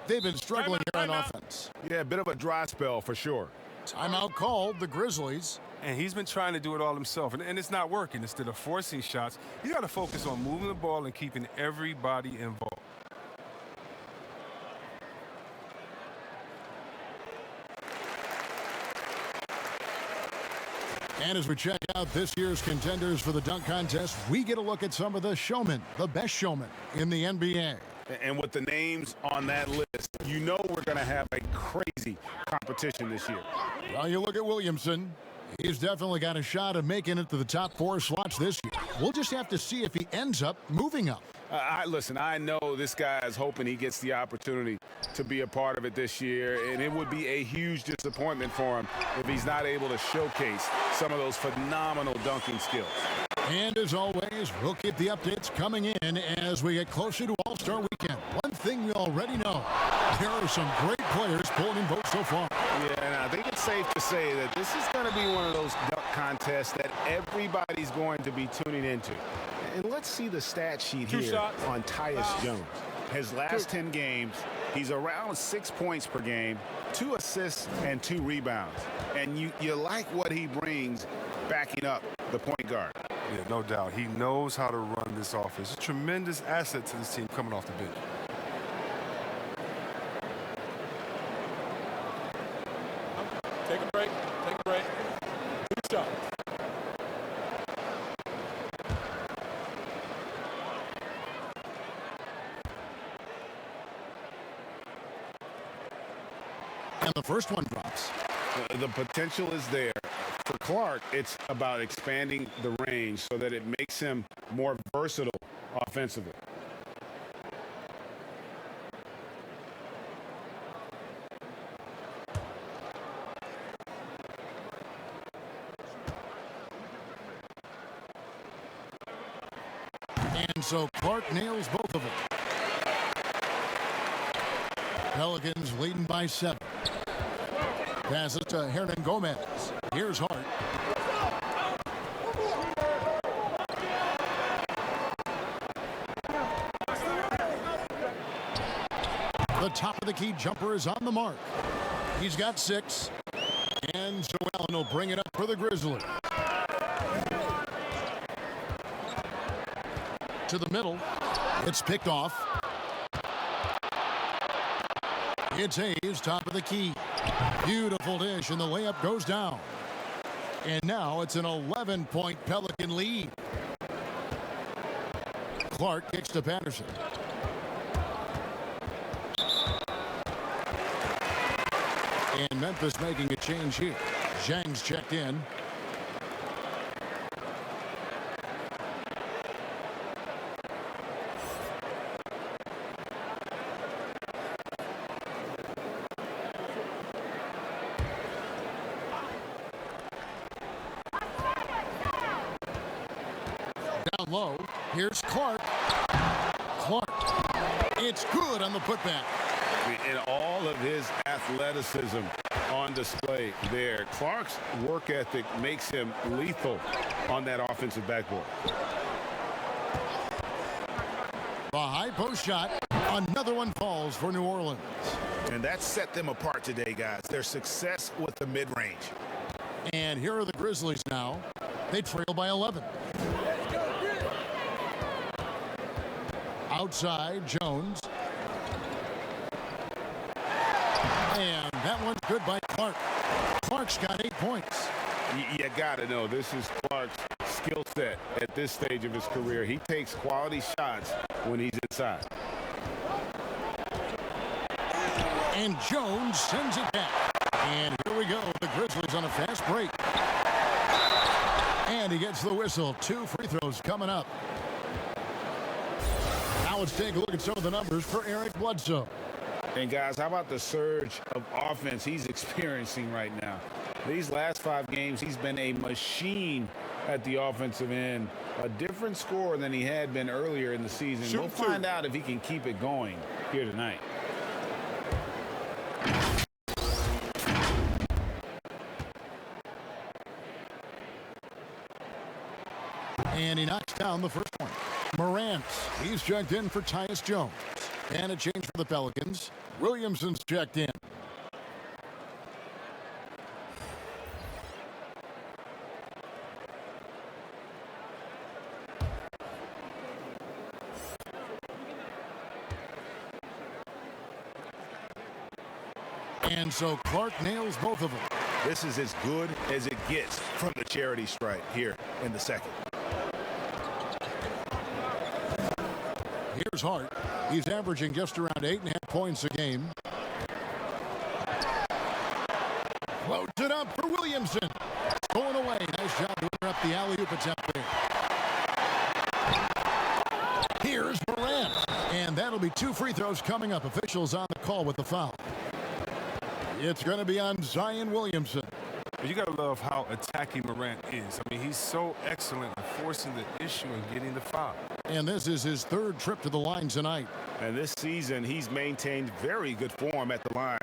They've been struggling here on offense. Yeah, a bit of a dry spell for sure. Timeout called, the Grizzlies. And he's been trying to do it all himself, and it's not working. Instead of forcing shots, you got to focus on moving the ball and keeping everybody involved. And as we check out this year's contenders for the dunk contest, we get a look at some of the showmen, the best showmen in the NBA. And with the names on that list, you know we're going to have a crazy competition this year. Well, you look at Williamson. He's definitely got a shot of making it to the top 4 slots this year. We'll just have to see if he ends up moving up. Listen, I know this guy is hoping he gets the opportunity to be a part of it this year, and it would be a huge disappointment for him if he's not able to showcase some of those phenomenal dunking skills. And as always, we'll keep the updates coming in as we get closer to All-Star Weekend. One thing we already know, there are some great players pulling in votes so far. Yeah, and I think it's safe to say that this is going to be one of those dunk contests that everybody's going to be tuning into. And let's see the stat sheet here on Tyus Jones. His last 10 games, he's around 6 points per game, 2 assists and 2 rebounds. And you like what he brings backing up the point guard. Yeah, no doubt. He knows how to run this offense. A tremendous asset to this team coming off the bench. Take a break. Take a break. 2 shots. And the first one drops. The potential is there. For Clark, it's about expanding the range so that it makes him more versatile offensively. And so Clark nails both of them. Pelicans leading by 7. Passes to Hernan Gomez. Here's Hart. The top of the key jumper is on the mark. He's got 6. And so Allen will bring it up for the Grizzlies. To the middle. It's picked off. It's Hayes, top of the key. Beautiful dish, and the layup goes down. And now it's an 11-point Pelican lead. Clark kicks to Patterson. And Memphis making a change here. Zhang's checked in. Down low. Here's Clark. Clark. It's good on the putback. And all of his athleticism on display there. Clark's work ethic makes him lethal on that offensive backboard. The high post shot. Another one falls for New Orleans. And that set them apart today, guys. Their success with the mid-range. And here are the Grizzlies now. They trail by 11. Outside, Jones. And that one's good by Clark. Clark's got 8 points. You got to know this is Clark's skill set at this stage of his career. He takes quality shots when he's inside. And Jones sends it back. And here we go. The Grizzlies on a fast break. And he gets the whistle. 2 free throws coming up. Now let's take a look at some of the numbers for Eric Bledsoe. And guys, how about the surge of offense he's experiencing right now? These last 5 games, he's been a machine at the offensive end. A different score than he had been earlier in the season. We'll find out if he can keep it going here tonight. And he knocks down the first one. Morant, he's checked in for Tyus Jones. And a change for the Pelicans. Williamson's checked in. And so Clark nails both of them. This is as good as it gets from the charity stripe here in the second. Here's Hart. He's averaging just around 8.5 points a game. Floats it up for Williamson. It's going away. Nice job to interrupt the alley-oop attempt there. Here's Morant. And that'll be 2 free throws coming up. Officials on the call with the foul. It's going to be on Zion Williamson. You got to love how attacking Morant is. I mean, he's so excellent at forcing the issue and getting the foul. And this is his 3rd trip to the line tonight. And this season, he's maintained very good form at the line,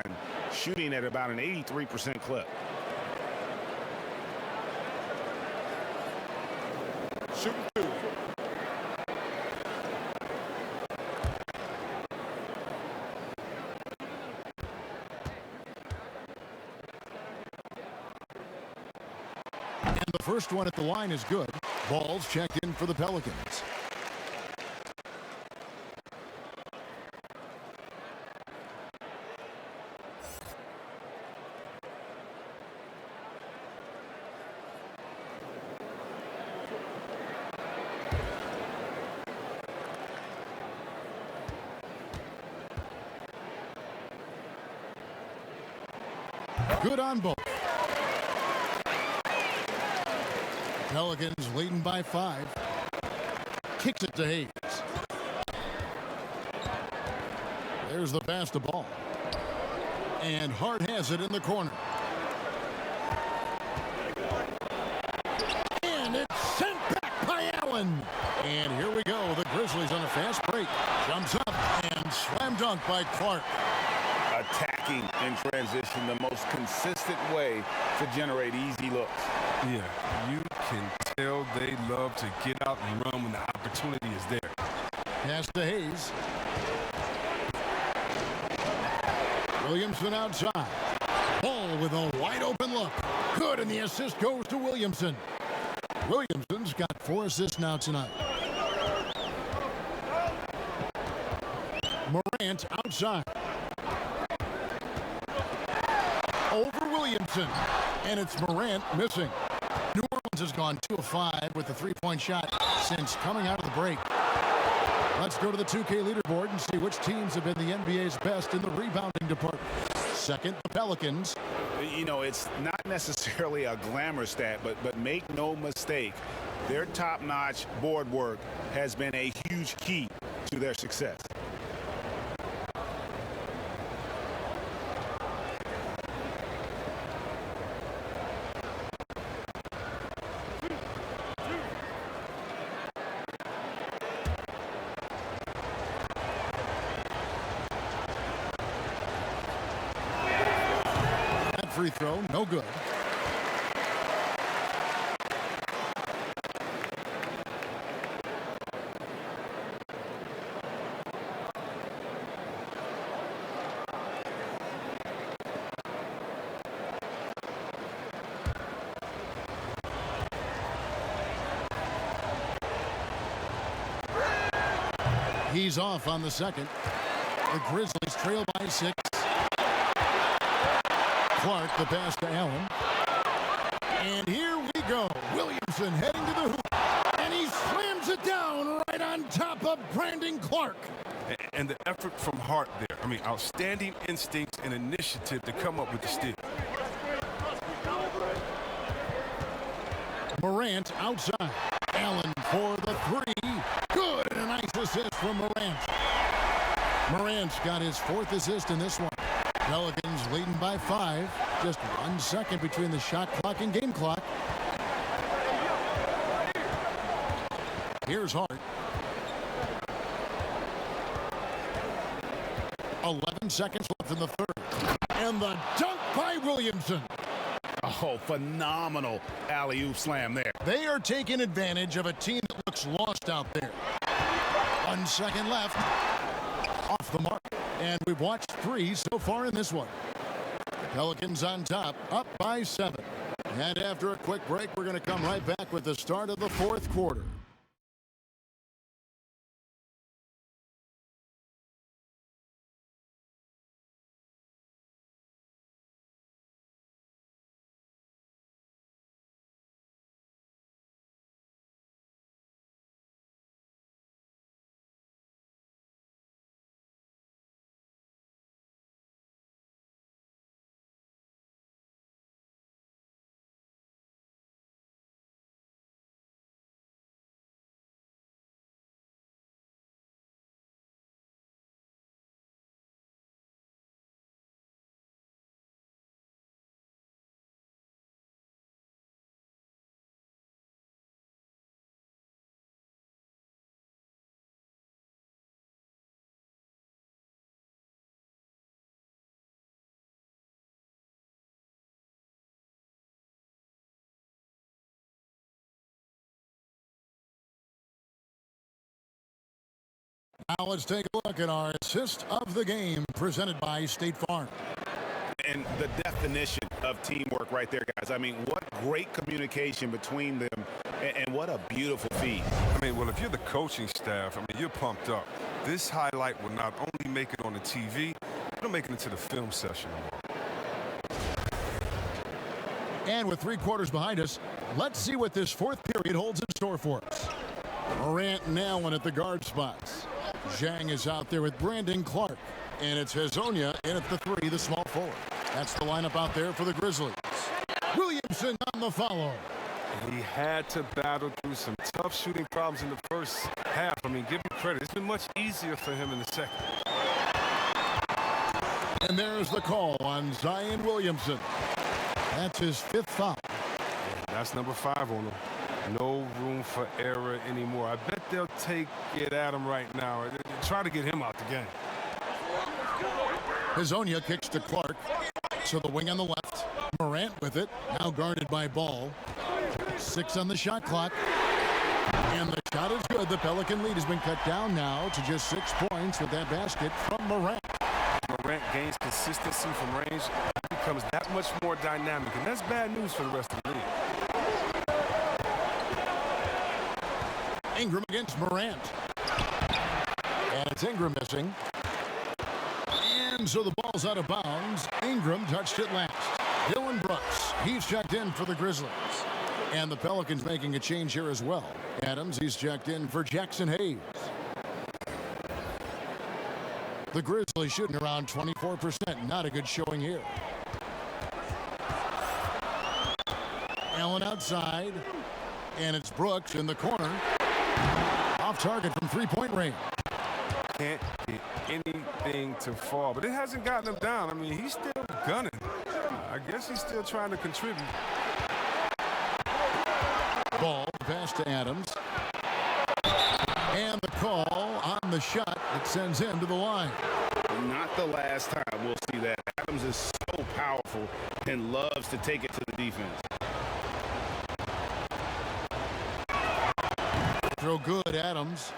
shooting at about an 83% clip. Shooting 2. And the first one at the line is good. Ball's checked in for the Pelicans. Good on both. Pelicans leading by 5. Kicks it to Hayes. There's the pass to Ball. And Hart has it in the corner. And it's sent back by Allen. And here we go. The Grizzlies Grizzlies on a fast break. Jumps up and slam dunk by Clark. Attacking in transition, the most consistent way to generate easy looks. Yeah, you can tell they love to get out and run when the opportunity is there. Pass to Hayes. Williamson outside. Ball with a wide open look. Good, and the assist goes to Williamson. Williamson's got 4 assists now tonight. Morant outside. Over Williamson. And it's Morant missing. New Orleans has gone 2 of 5 with the three-point shot since coming out of the break. Let's go to the 2K leaderboard and see which teams have been the NBA's best in the rebounding department. Second, the Pelicans. You know, it's not necessarily a glamour stat, but make no mistake, their top-notch board work has been a huge key to their success. Free throw, no good. He's off on the second. The Grizzlies trail by 6. Clark, the pass to Allen. And here we go. Williamson heading to the hoop. And he slams it down right on top of Brandon Clark. And the effort from Hart there. I mean, outstanding instincts and initiative to come up with the steal. Morant outside. Allen for the 3. Good, and a nice assist from Morant. Morant's got his 4th assist in this one. Pelicans leading by 5. Just 1 second between the shot clock and game clock. Here's Hart. 11 seconds left in the third. And the dunk by Williamson. Oh, phenomenal alley-oop slam there. They are taking advantage of a team that looks lost out there. 1 second left. Off the mark. And we've watched 3 so far in this one. Pelicans on top, up by 7. And after a quick break, we're going to come right back with the start of the 4th quarter. Now let's take a look at our assist of the game presented by State Farm. And the definition of teamwork right there, guys. I mean, what great communication between them, and what a beautiful feed. I mean, well, if you're the coaching staff, I mean, you're pumped up. This highlight will not only make it on the TV, it'll make it into the film session. And with 3 quarters behind us, let's see what this 4th period holds in store for us. Morant and Allen at the guard spots. Zhang is out there with Brandon Clark. And it's Hezonja in at the 3, the small forward. That's the lineup out there for the Grizzlies. Williamson on the follow. He had to battle through some tough shooting problems in the first half. I mean, give him credit. It's been much easier for him in the second. And there's the call on Zion Williamson. That's his 5th foul. That's number 5 on him. No room for error anymore. I bet they'll take it at him right now. Try to get him out the game. Hazonia kicks to Clark. So the wing on the left. Morant with it. Now guarded by Ball. 6 on the shot clock. And the shot is good. The Pelican lead has been cut down now to just 6 points with that basket from Morant. Morant gains consistency from range. Becomes that much more dynamic. And that's bad news for the rest of the league. Ingram against Morant. And it's Ingram missing. And so the ball's out of bounds. Ingram touched it last. Dylan Brooks, he's checked in for the Grizzlies. And the Pelicans making a change here as well. Adams, he's checked in for Jackson Hayes. The Grizzlies shooting around 24%. Not a good showing here. Allen outside. And it's Brooks in the corner. Off target from three-point range. Can't get anything to fall, but it hasn't gotten him down. I mean, he's still gunning. I guess he's still trying to contribute. Ball pass to Adams. And the call on the shot that sends him to the line. Not the last time we'll see that. Adams is so powerful and loves to take it to the defense. Throw good, Adams.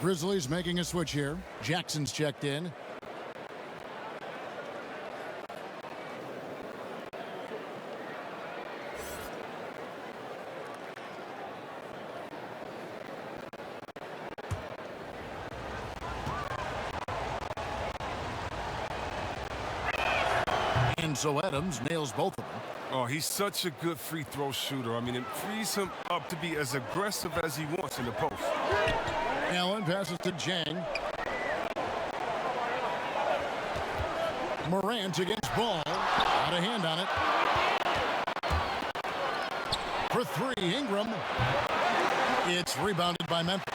Grizzlies making a switch here. Jackson's checked in. And so Adams nails both of them. Oh, he's such a good free throw shooter. I mean, it frees him up to be as aggressive as he wants in the post. Allen passes to Jang. Morant against Ball. Out of hand on it. For 3, Ingram. It's rebounded by Memphis.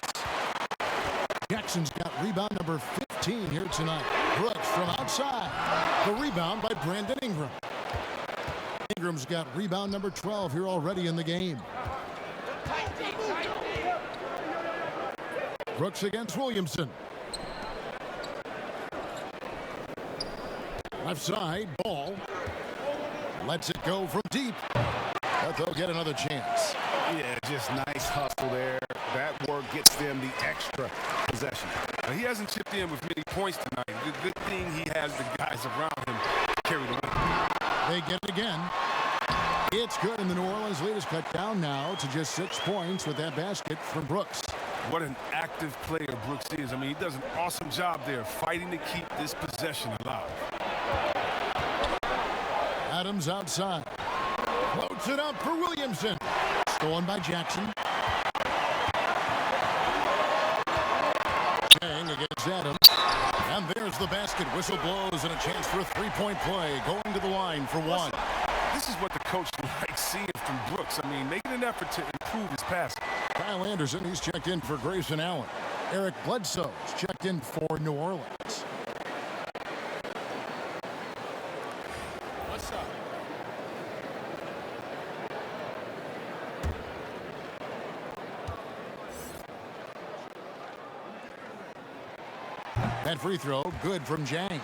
Jackson's got rebound number 15 here tonight. Brooks from outside. The rebound by Brandon Ingram. Ingram's got rebound number 12 here already in the game. Brooks against Williamson. Left side, Ball. Lets it go from deep. But they'll get another chance. Yeah, just nice hustle there. That work gets them the extra possession. Now, he hasn't chipped in with many points tonight. The good thing he has the guys around him carry the weight. They get it again. It's good, and the New Orleans lead is cut down now to just 6 points with that basket from Brooks. What an active player Brooks is. I mean, he does an awesome job there fighting to keep this possession alive. Adams outside. Floats it up for Williamson. Stolen by Jackson. Jang against Adams. And there's the basket. Whistle blows and a chance for a three-point play. Going to the line for 1. This is what the coach likes seeing from Brooks. I mean, making an effort to improve his passing. Kyle Anderson, he's checked in for Grayson Allen. Eric Bledsoe's checked in for New Orleans. What's up? That free throw, good from Jang.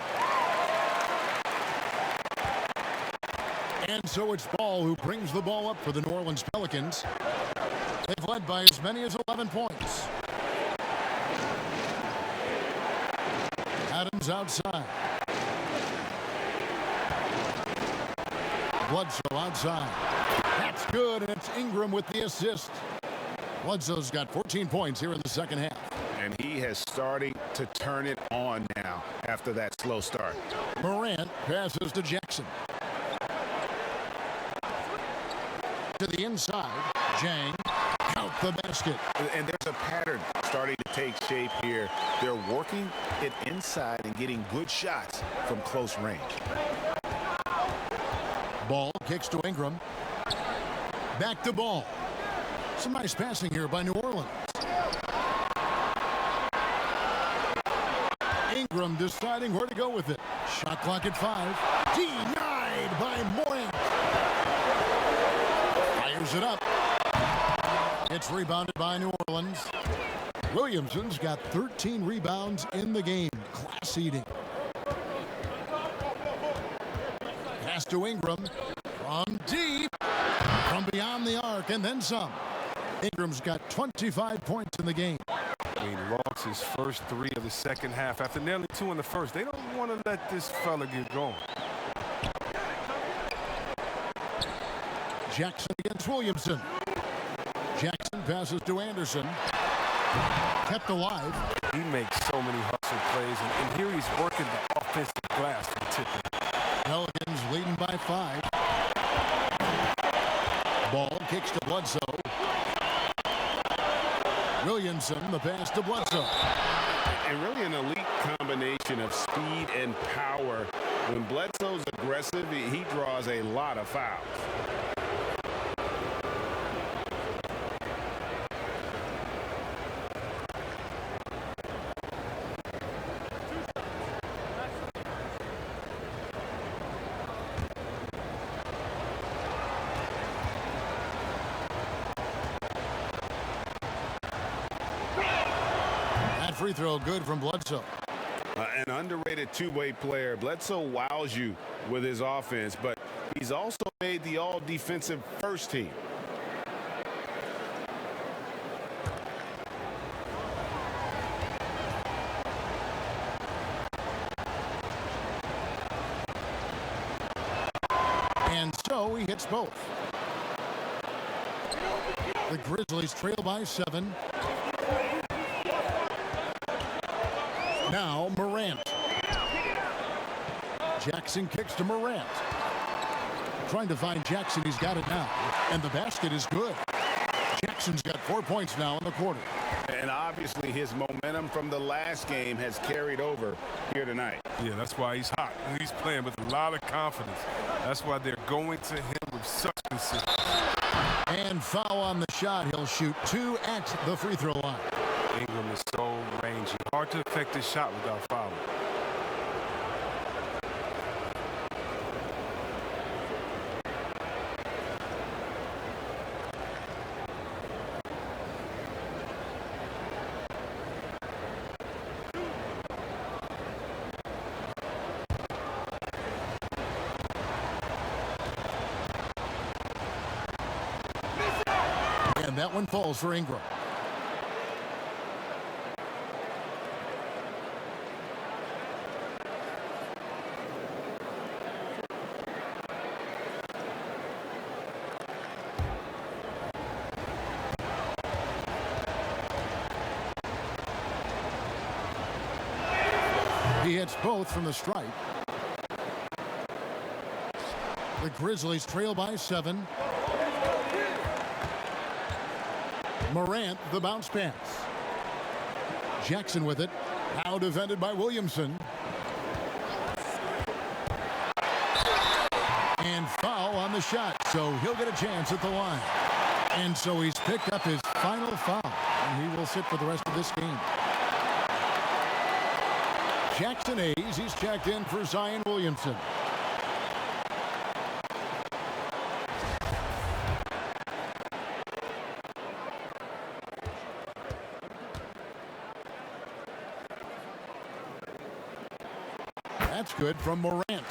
And so it's Ball who brings the ball up for the New Orleans Pelicans. They've led by as many as 11 points. Adams outside. Bledsoe outside. That's good, and it's Ingram with the assist. Bledsoe's got 14 points here in the second half. And he has started to turn it on now after that slow start. Morant passes to Jackson. To the inside. Jang. Count the basket. And there's a pattern starting to take shape here. They're working it inside and getting good shots from close range. Ball kicks to Ingram. Back to Ball. Some nice passing here by New Orleans. Ingram deciding where to go with it. Shot clock at 5. Denied by Morant. Fires it up. It's rebounded by New Orleans. Williamson's got 13 rebounds in the game. Class eating. Pass to Ingram from deep, from beyond the arc, and then some. Ingram's got 25 points in the game. He lost his first 3 of the second half after nearly 2 in the first. They don't want to let this fella get going. Jackson against Williamson. Jackson passes to Anderson. Kept alive. He makes so many hustle plays, and here he's working the offensive glass for tipping. Pelicans leading by 5. Ball kicks to Bledsoe. Williamson, the pass to Bledsoe. And really an elite combination of speed and power. When Bledsoe's aggressive, he draws a lot of fouls. Free throw good from Bledsoe. An underrated two-way player. Bledsoe wows you with his offense, but he's also made the all-defensive first team. And so he hits both. The Grizzlies trail by 7. Now Morant. Jackson kicks to Morant. Trying to find Jackson. He's got it now. And the basket is good. Jackson's got 4 points now in the quarter. And obviously his momentum from the last game has carried over here tonight. Yeah, that's why he's hot. He's playing with a lot of confidence. That's why they're going to him with such consistency. And foul on the shot. He'll shoot 2 at the free throw line. Ingram is so rangy. Hard to affect his shot without fouling. And that one falls for Ingram. He hits both from the stripe. The Grizzlies trail by 7. Morant, the bounce pass. Jackson with it. Now defended by Williamson. And foul on the shot, so he'll get a chance at the line. And so he's picked up his final foul, and he will sit for the rest of this game. Jackson Hayes, he's checked in for Zion Williamson. That's good from Morant.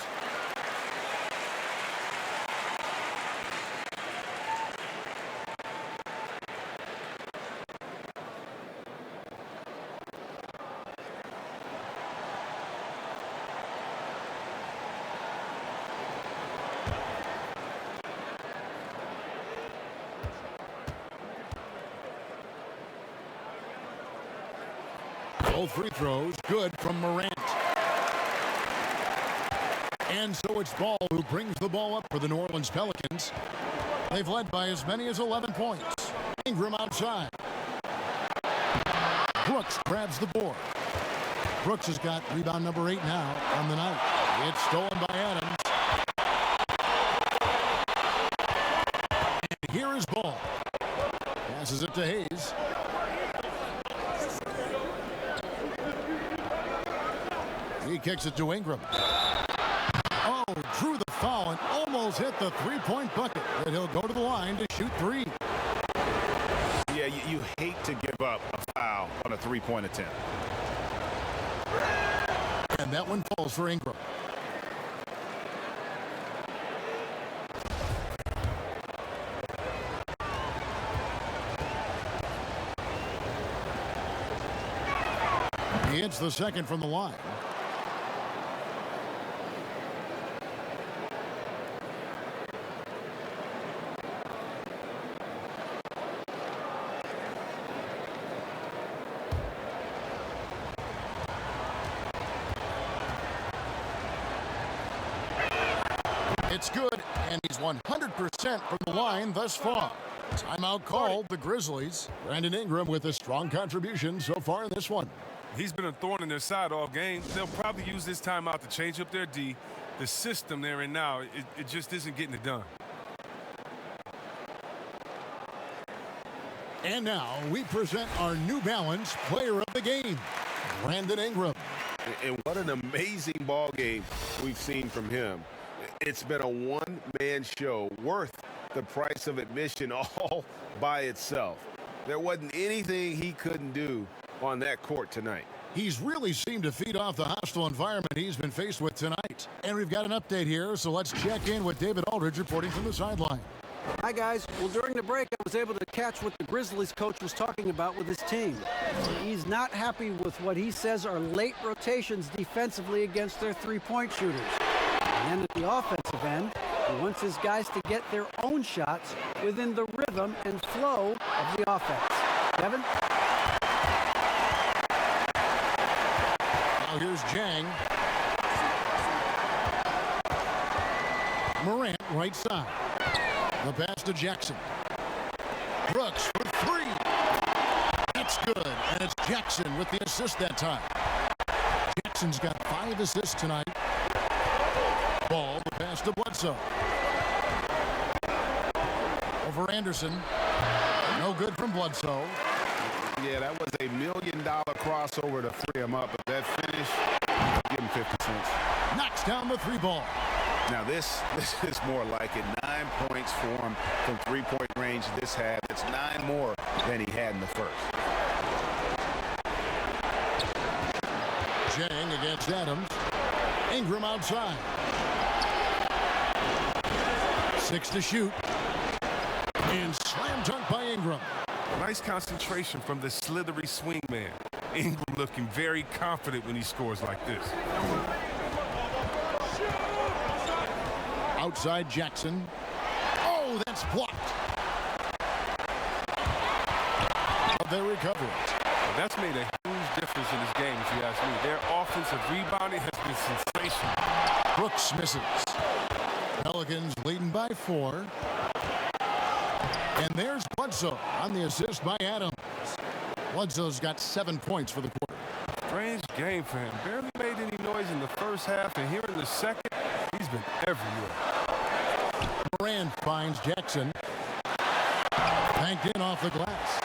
Both free throws good from Morant. And so it's Ball who brings the ball up for the New Orleans Pelicans. They've led by as many as 11 points. Ingram outside. Brooks grabs the board. Brooks has got rebound number 8 now on the night. It's stolen by Adams. And here is Ball. Passes it to Hayes. He kicks it to Ingram. Oh, drew the foul and almost hit the three-point bucket. And he'll go to the line to shoot 3. Yeah, Yeah, you hate to give up a foul on a three-point attempt. And that one falls for Ingram. He hits the second from the line. It's good, and he's 100% from the line thus far. Timeout called, the Grizzlies. Brandon Ingram with a strong contribution so far in this one. He's been a thorn in their side all game. They'll probably use this timeout to change up their D. The system they're in now, it just isn't getting it done. And now we present our New Balance player of the game, Brandon Ingram. And what an amazing ball game we've seen from him. It's been a one-man show worth the price of admission all by itself. There wasn't anything he couldn't do on that court tonight. He's really seemed to feed off the hostile environment he's been faced with tonight. And we've got an update here, so let's check in with David Aldridge reporting from the sideline. Hi, guys. Well, during the break, I was able to catch what the Grizzlies coach was talking about with his team. He's not happy with what he says are late rotations defensively against their three-point shooters. And then at the offensive end, he wants his guys to get their own shots within the rhythm and flow of the offense. Kevin? Now here's Jang. Morant right side. The pass to Jackson. Brooks for three. That's good. And it's Jackson with the assist that time. Jackson's got 5 assists tonight. Ball, the pass to Bledsoe. Over Anderson. No good from Bledsoe. Yeah, that was $1 million crossover to free him up, but that finish, give him 50 cents. Knocks down the 3 ball. Now this is more like it. 9 points for him from three-point range this half. It's 9 more than he had in the first. Jang against Adams. Ingram outside. 6 to shoot. And slam dunk by Ingram. Nice concentration from the slithery swing man. Ingram looking very confident when he scores like this. Outside Jackson. Oh, that's blocked. They recover it. That's made a huge difference in this game, if you ask me. Their offensive rebounding has been sensational. Brooks misses. Pelicans leading by 4. And there's Bledsoe on the assist by Adams. Bledsoe's got 7 points for the quarter. Strange game for him. Barely made any noise in the first half, and here in the second, he's been everywhere. Moran finds Jackson. Banked in off the glass.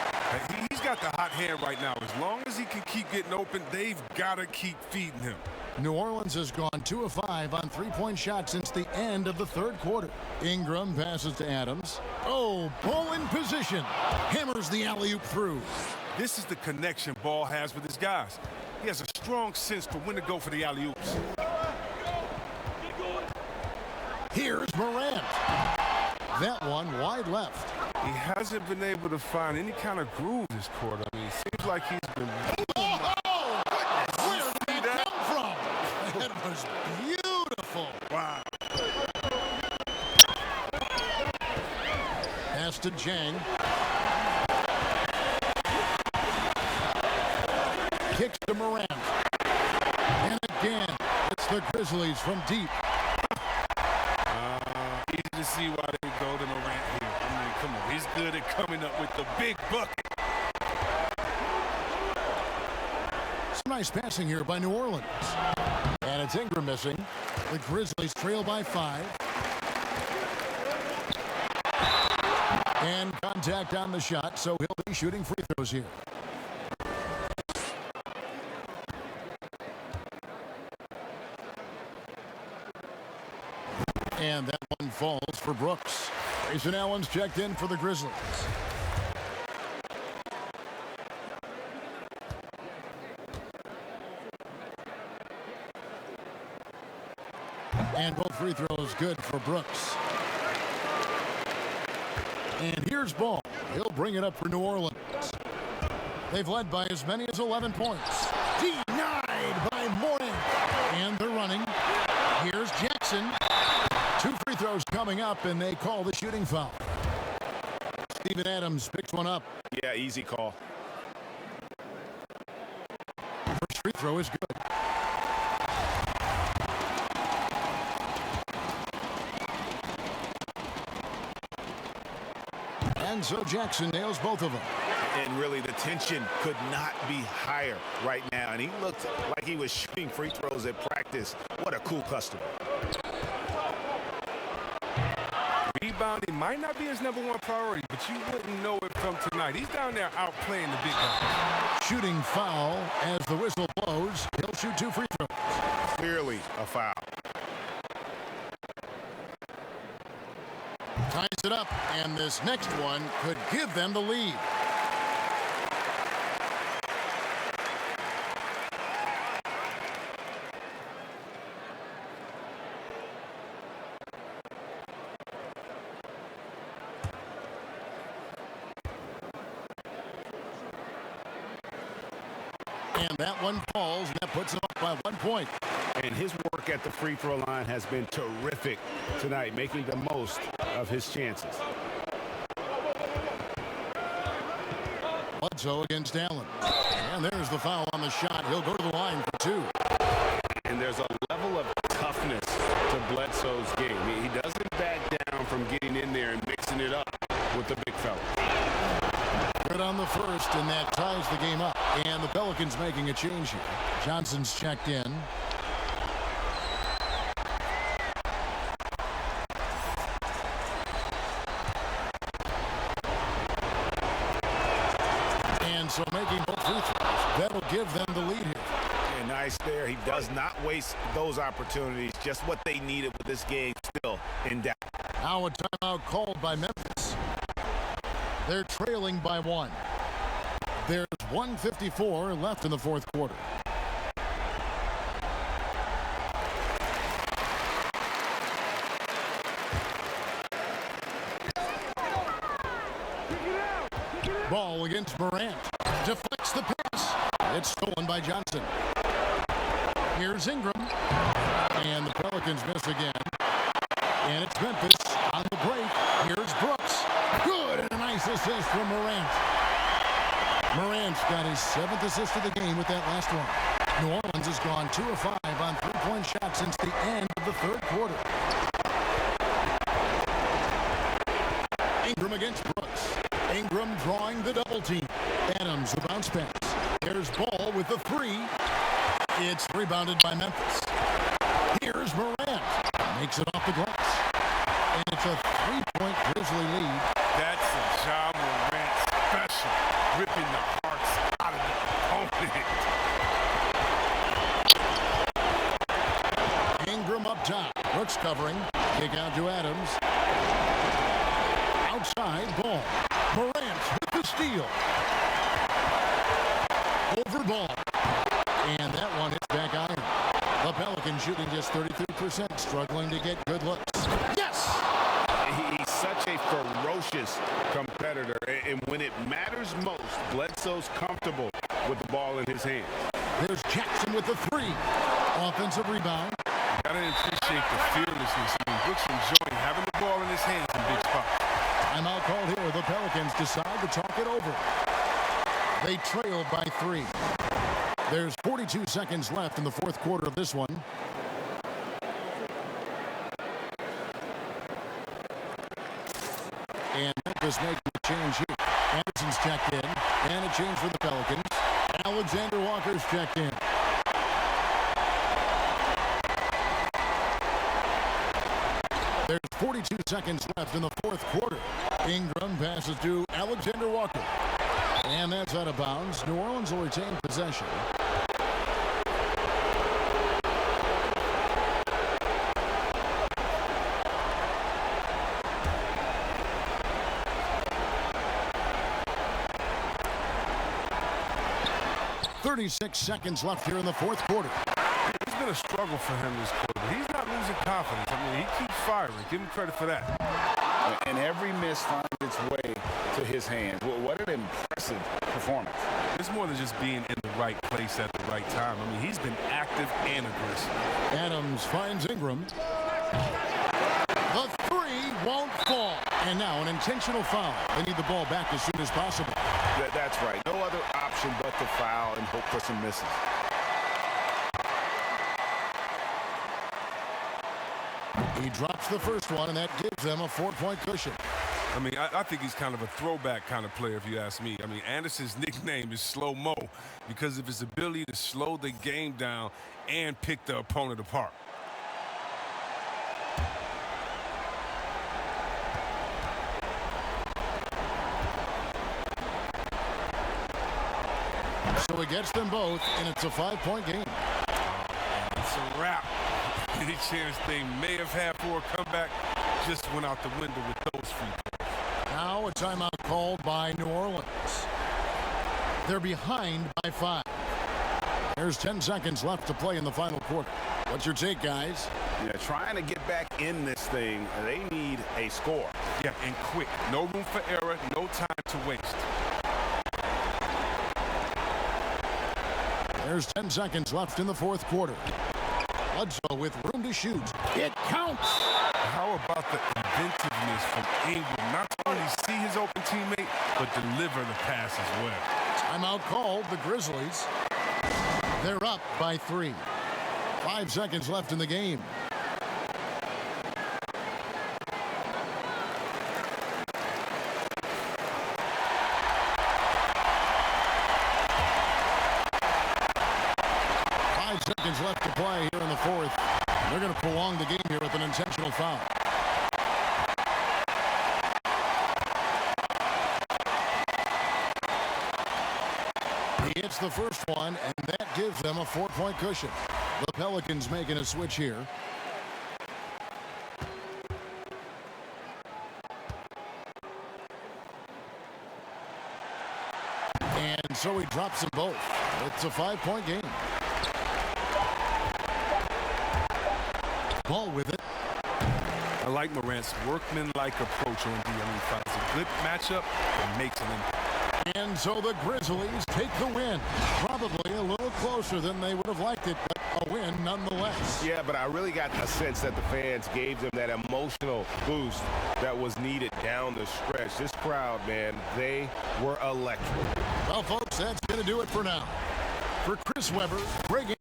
He's got the hot hand right now. As long as he can keep getting open, they've got to keep feeding him. New Orleans has gone 2 of 5 on 3-point shots since the end of the third quarter. Ingram passes to Adams. Oh, Ball in position. Hammers the alley-oop through. This is the connection Ball has with his guys. He has a strong sense for when to go for the alley-oops. Here's Morant. That one wide left. He hasn't been able to find any kind of groove this quarter. I mean, it seems like he's been... Oh, goodness. Where did that come from? That was beautiful. Wow. Pass to Jang. Kicks to Morant. And again, it's the Grizzlies from deep. Easy to see why they go to Morant here. I mean, come on. He's good at coming up with the big bucket. Some nice passing here by New Orleans. And it's Ingram missing. The Grizzlies trail by 5. And contact on the shot, so he'll be shooting free throws here. And that one falls for Brooks. Grayson Allen's checked in for the Grizzlies. And both free throws good for Brooks. And here's Ball. He'll bring it up for New Orleans. They've led by as many as 11 points. Denied by Morning. And they're running. Here's Jackson. 2 free throws coming up, and they call the shooting foul. Steven Adams picks one up. Yeah, easy call. First free throw is good. And so Jackson nails both of them. And really, the tension could not be higher right now. And he looked like he was shooting free throws at practice. What a cool customer. Rebounding might not be his #1 priority, but you wouldn't know it from tonight. He's down there outplaying the big guy. Shooting foul as the whistle blows. He'll shoot 2 free throws. Clearly a foul. Ties it up, and this next one could give them the lead. And that one falls, and that puts them up by 1 point. And his work at the free throw line has been terrific tonight, making the most of his chances. Bledsoe against Allen. And there's the foul on the shot. He'll go to the line for 2. And there's a level of toughness to Bledsoe's game. He doesn't back down from getting in there and mixing it up with the big fella. Good on the first, and that ties the game up. And the Pelicans making a change here. Johnson's checked in. And so making both free throws. That'll give them the lead here. Yeah, nice there. He does not waste those opportunities. Just what they needed with this game still in doubt. Now a timeout called by Memphis. They're trailing by 1. There's 1:54 left in the fourth quarter. Ball against Morant. Deflects the pass. It's stolen by Johnson. Here's Ingram. And the Pelicans miss again. And it's Memphis on the break. Here's Brooks. Good, and a nice assist from Morant. Morant's got his 7th assist of the game with that last one. New Orleans has gone 2 of 5 on 3-point shots since the end of the third quarter. Ingram against Brooks. Ingram drawing the double team. Adams the bounce pass. There's Ball with the 3. It's rebounded by Memphis. Here's Morant. Makes it off the glass. And it's a 3-point Grizzly lead. That's a Ja Morant special. Ripping the hearts out of the opponent. Ingram up top. Brooks covering. Kick out to Adams. Outside Ball. Morant with the steal. Over Ball. And that one hits back iron. The Pelicans shooting just 33%, struggling to get good looks. Yes! He's such a ferocious competitor, and when it matters most, Bledsoe's comfortable with the ball in his hands. There's Jackson with the 3. Offensive rebound. Gotta appreciate the fearlessness. I mean, Brooks enjoying having the ball in his hands in big spots. Timeout called here. The Pelicans decide to talk it over. They trail by 3. There's 42 seconds left in the fourth quarter of this one. And Memphis making a change here. Anderson's checked in. And a change for the Pelicans. Alexander Walker's checked in. There's 42 seconds left in the fourth quarter. Ingram passes to Alexander Walker. And that's out of bounds. New Orleans will retain possession. .36 seconds left here in the fourth quarter. It's been a struggle for him this quarter. He's not losing confidence. I mean, he keeps firing. Give him credit for that. And every miss finds its way to his hands. Well, what an impressive performance. It's more than just being in the right place at the right time. I mean, he's been active and aggressive. Adams finds Ingram. The three won't fall. And now an intentional foul. They need the ball back as soon as possible. That's right. No other option but to foul and hope for some misses. He drops the first one, and that gives them a 4-point cushion. I mean, I think he's kind of a throwback kind of player, if you ask me. I mean, Anderson's nickname is Slow Mo because of his ability to slow the game down and pick the opponent apart. So he gets them both, and it's a 5-point game. And it's a wrap. Any chance they may have had for a comeback just went out the window with those free throws. Now a timeout called by New Orleans. They're behind by 5. There's 10 seconds left to play in the final quarter. What's your take, guys? Yeah, trying to get back in this thing, they need a score. Yeah, and quick. No room for error, no time to waste. There's 10 seconds left in the fourth quarter. Bledsoe with room to shoot. It counts. How about the inventiveness from Ingram? Not to only see his open teammate, but deliver the pass as well. Timeout called, the Grizzlies. They're up by 3. 5 seconds left in the game. Seconds left to play here in the fourth. They're going to prolong the game here with an intentional foul. He hits the first one, and that gives them a 4-point cushion. The Pelicans making a switch here. And so he drops them both. It's a 5-point game. Ball with it. I like Morant's workman-like approach on D. I mean, finds a good matchup and makes an impact. And so the Grizzlies take the win. Probably a little closer than they would have liked it, but a win nonetheless. Yeah, but I really got a sense that the fans gave them that emotional boost that was needed down the stretch. This crowd, man, they were electric. Well, folks, that's going to do it for now. For Chris Webber, Greg